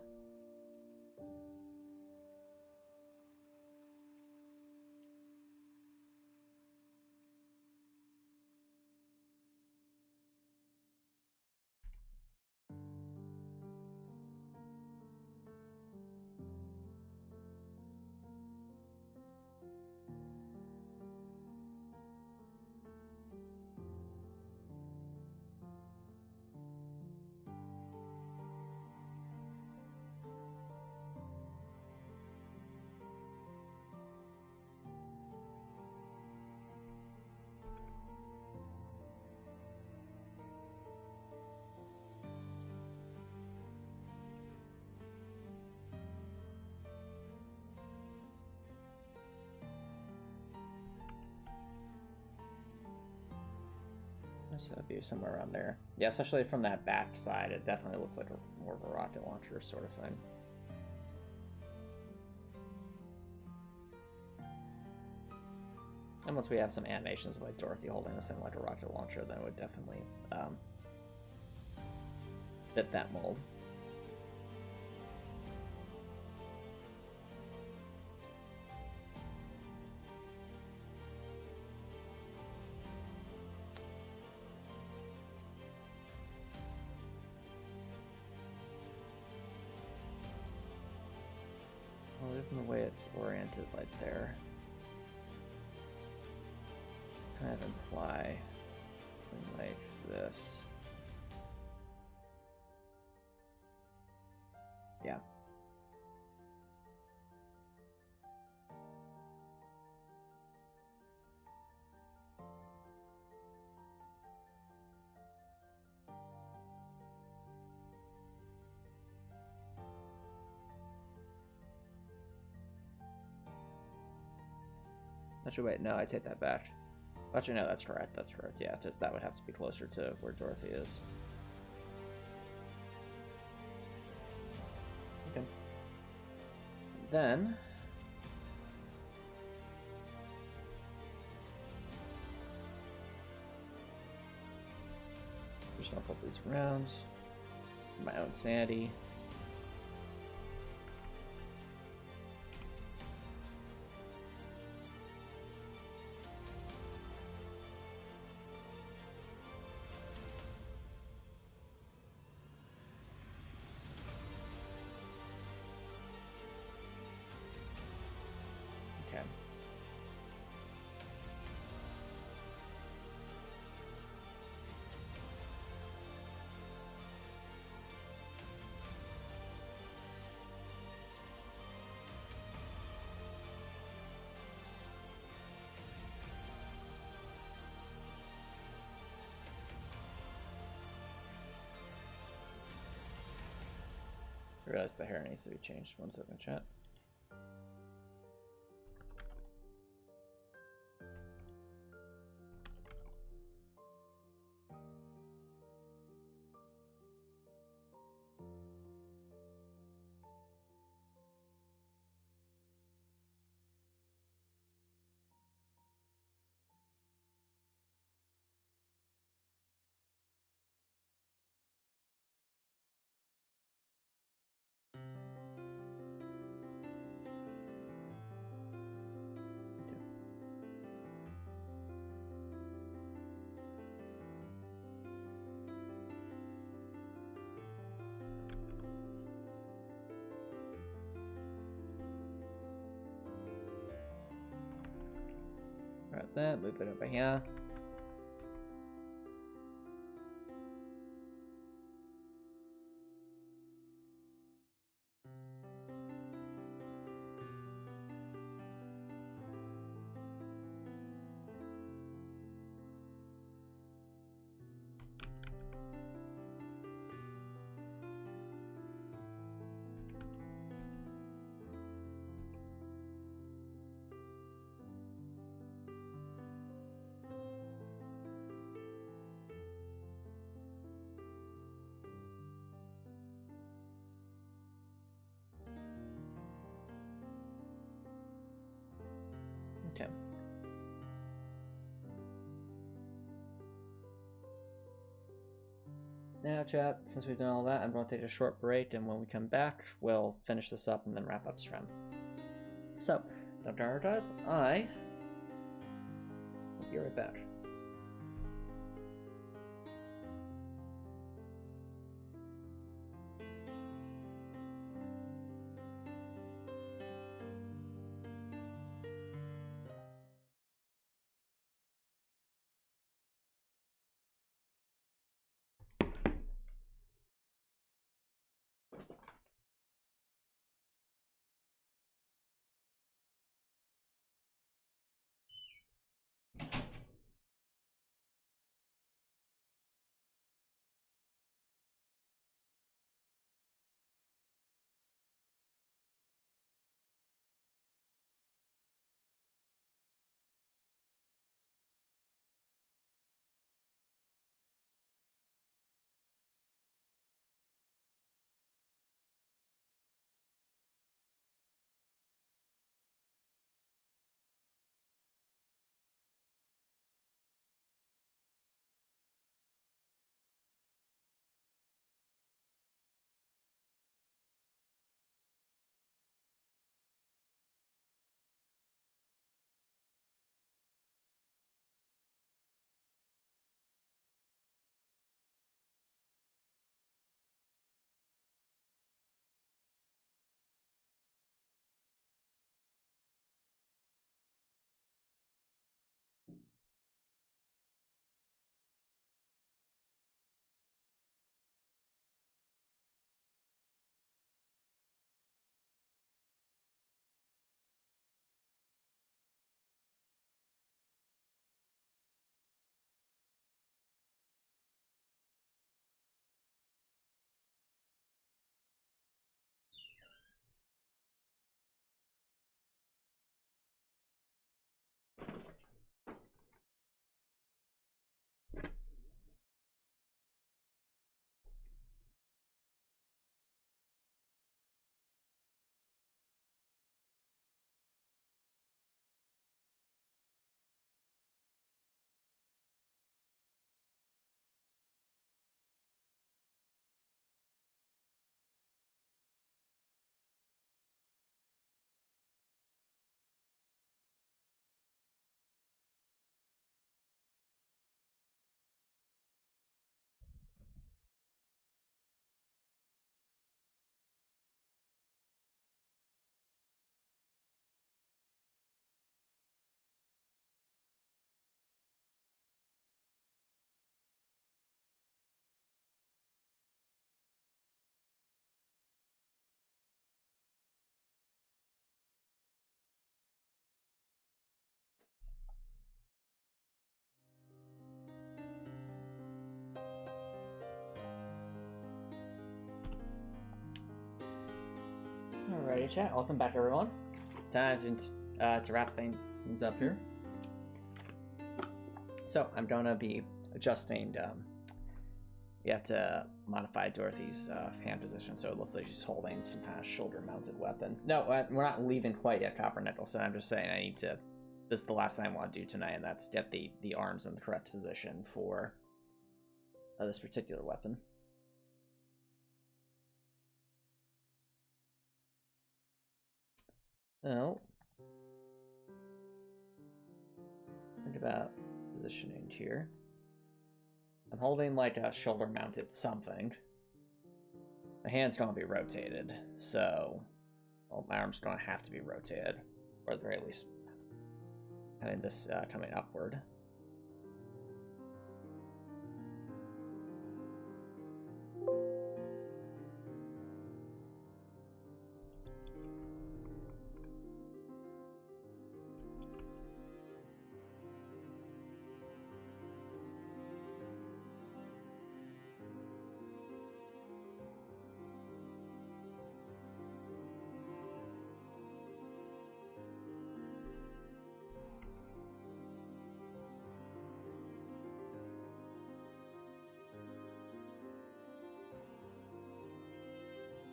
So that'd be somewhere around there. Yeah, especially from that back side, it definitely looks like more of a rocket launcher sort of thing. And once we have some animations of like Dorothy holding this thing like a rocket launcher, then it would definitely fit that mold. Well, even the way it's oriented like there, kind of imply something like this. Yeah. Actually, wait, no, I take that back. Actually, no, that's correct. That's correct. Yeah, just that would have to be closer to where Dorothy is. Okay. Then just gonna flip these around. My own sanity. Okay. I realize the hair needs to be changed. 1 second, chat. that, move it over here. Okay. Now, chat, since we've done all that, I'm going to take a short break, and when we come back, we'll finish this up and then wrap up stream. So, don't prioritize. I will be right back. Alrighty, chat. Welcome back, everyone. It's time to wrap things up here. So I'm gonna be adjusting. We have to modify Dorothy's hand position, so it looks like she's holding some kind of shoulder-mounted weapon. No, we're not leaving quite yet, Copper Nicholson. I'm just saying I need to. This is the last thing I want to do tonight, and that's get the arms in the correct position for this particular weapon. So, think about positioning here. I'm holding like a shoulder-mounted something. The hand's going to be rotated, so well, my arm's going to have to be rotated, or at the very least having this coming upward.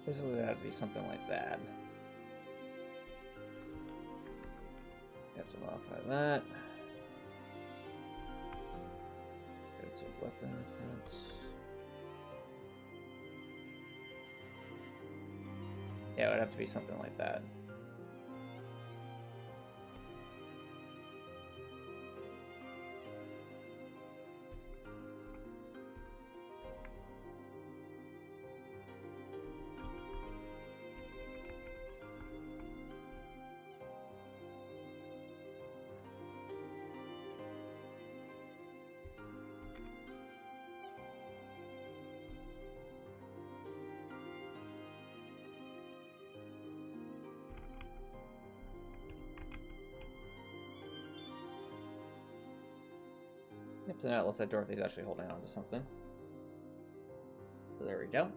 Basically, it has to be something like that. You have to modify that. It's a weapon reference. Yeah, it would have to be something like that. Yep, so now it looks like Dorothy's actually holding on to something. So there we go.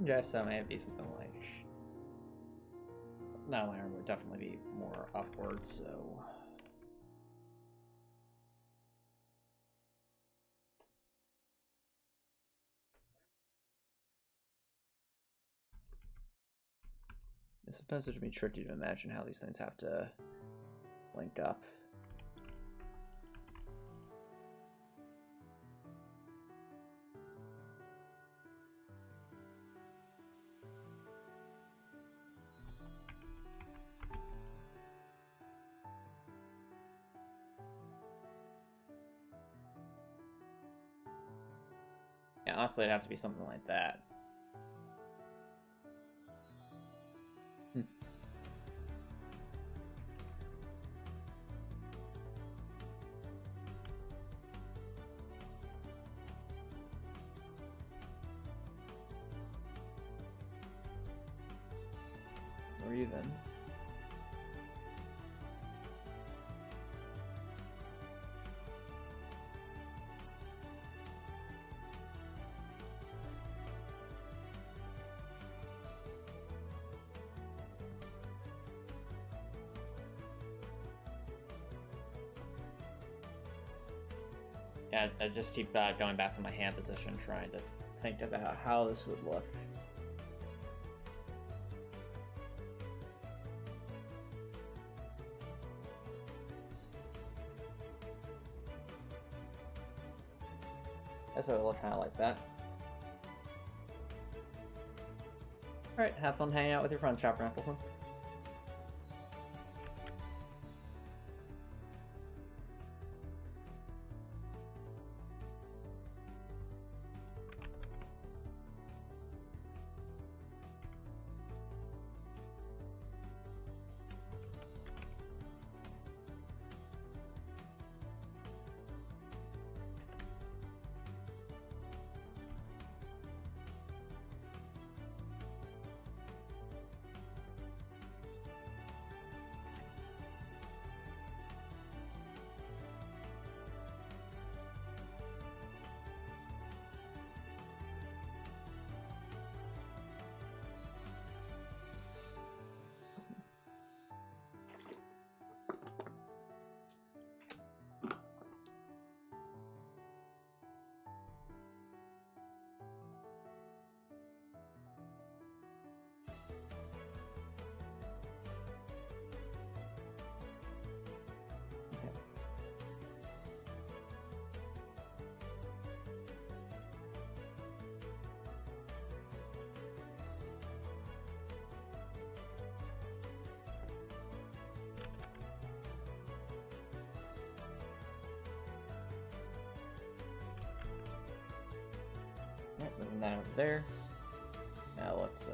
Yeah, so maybe something like... No, my arm would definitely be more upwards, so... Sometimes it can be tricky to imagine how these things have to link up. Yeah, honestly, it'd have to be something like that. Or even... Yeah, I just keep going back to my hand position, trying to think about how this would look. So it would look kind of like that. Alright, have fun hanging out with your friends, Chopper Appleton. that over there. Now let's do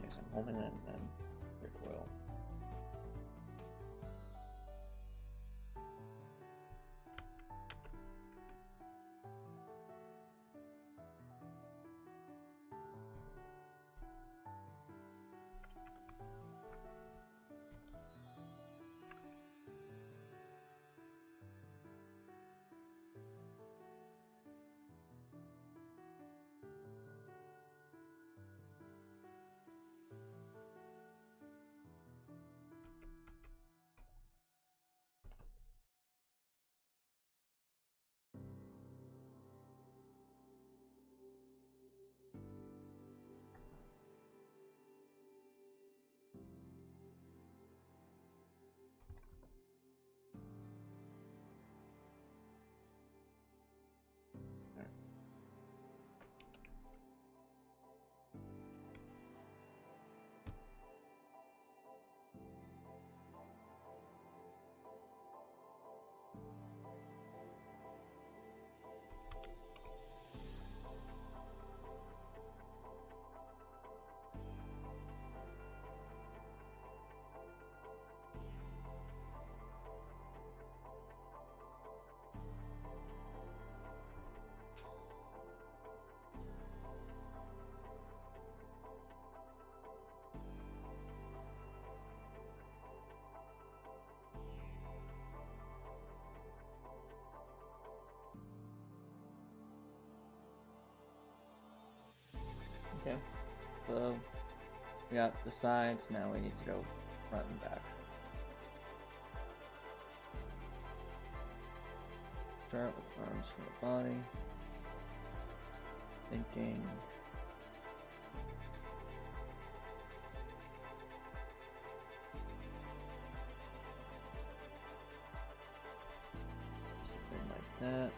some moment and then recoil. Okay, so we got the sides, now we need to go front and back. Start with arms for the body. Thinking. Something like that.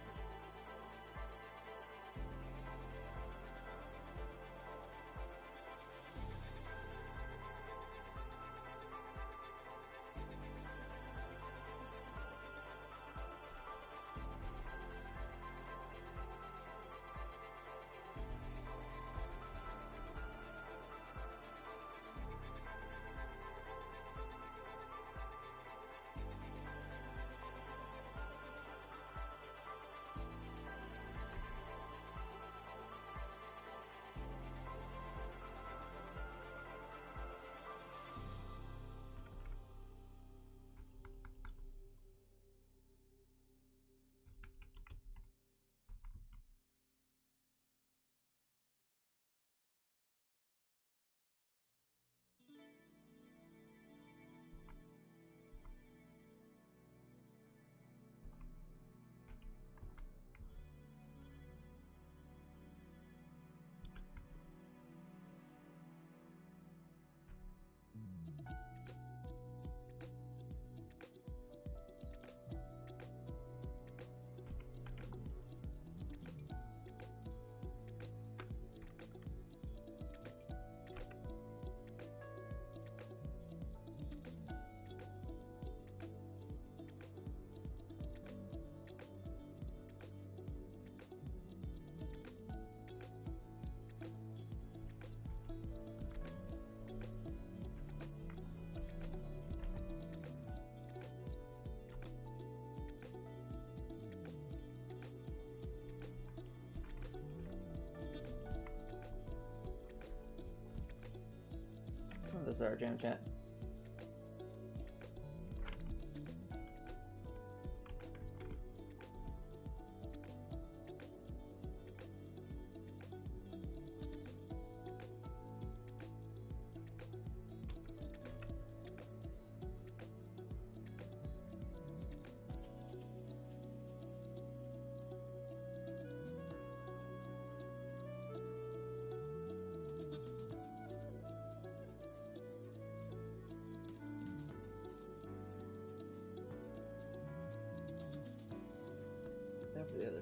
This is our jam chat.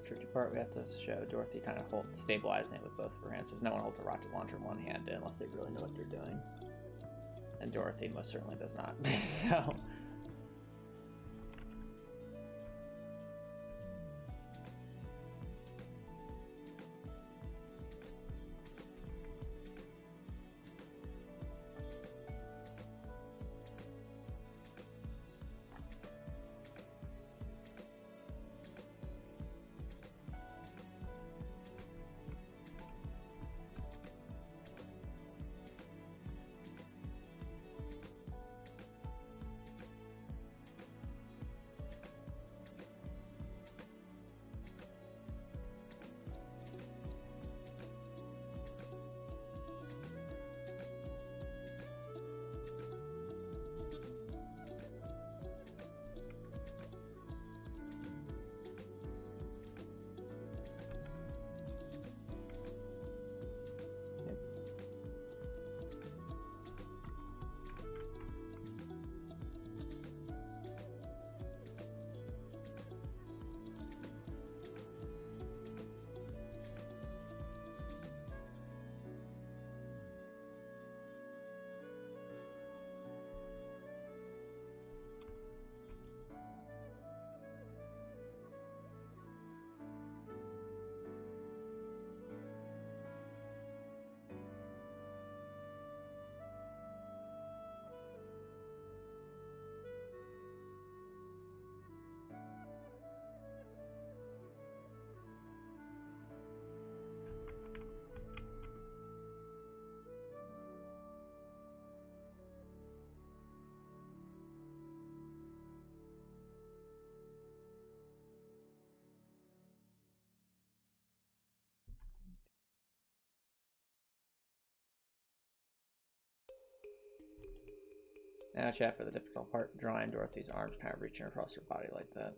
tricky part. We have to show Dorothy kind of stabilizing it with both of her hands, because no one holds a rocket launcher in one hand unless they really know what they're doing. And Dorothy most certainly does not. So... Now chat for the difficult part, drawing Dorothy's arms kind of reaching across her body like that.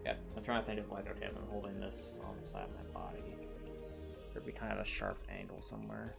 Yeah, I'm trying to think of like, okay, I'm holding this on the side of my body. There'd be kind of a sharp angle somewhere.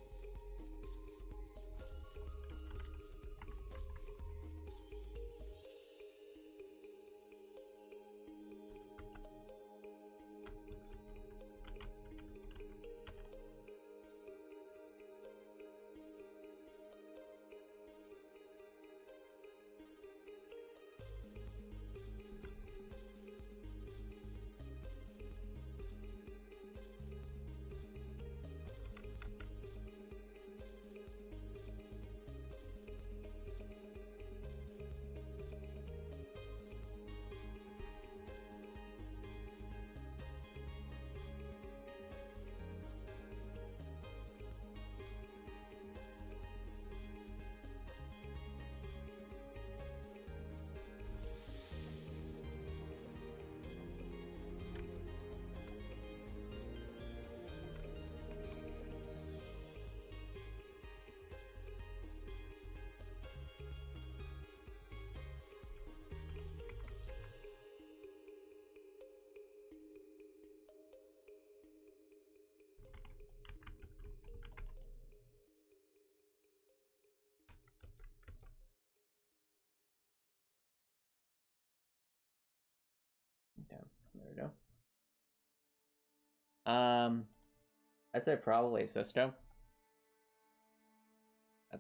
I'd say probably Sisto.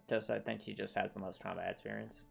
Just, I think he just has the most combat experience.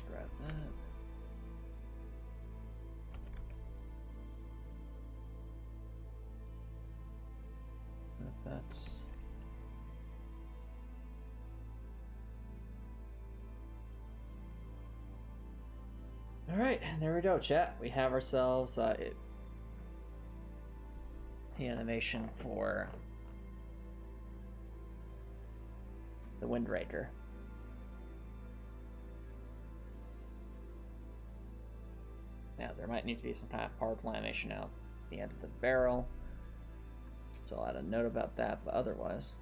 Grab that. That's all right. There we go, chat. We have ourselves the animation for the Windraker. Now, there might need to be some kind of particle animation out at the end of the barrel, so I'll add a note about that, but otherwise...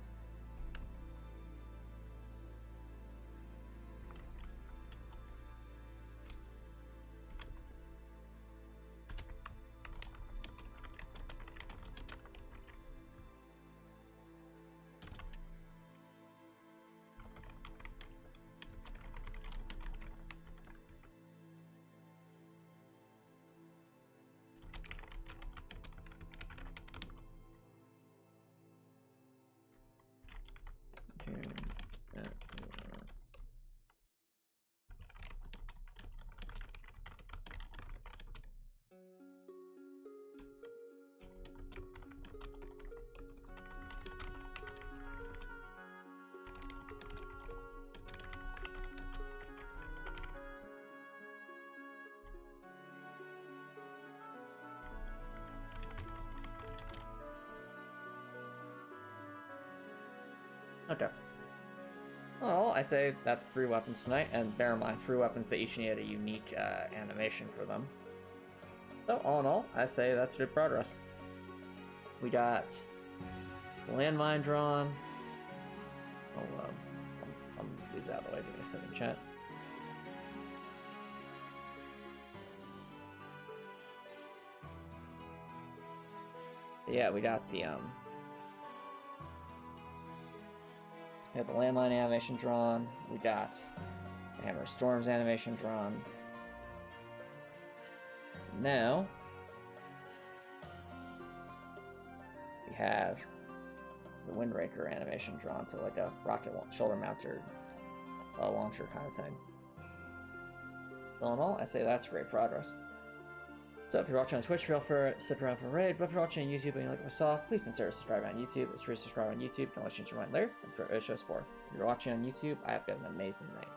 Okay. Well, I'd say that's 3 weapons tonight, and bear in mind, 3 weapons that each need a unique animation for them. So, all in all, I say that's good progress. We got the landmine drawn. Oh, I'm these out of the way, give me a second, chat. Yeah, we got the landmine animation drawn. We got the Hammer of Storms animation drawn. Now we have the Windraker animation drawn, so like a rocket shoulder mounted launcher kind of thing. All in all, I say that's great progress. So if you're watching on Twitch, feel free to stick around for a raid, but if you're watching on YouTube and you like what I saw, please consider subscribing on YouTube. It's free to subscribe on YouTube. Don't let you change your mind later. Thanks for show support. If you're watching on YouTube, I hope you have an amazing night.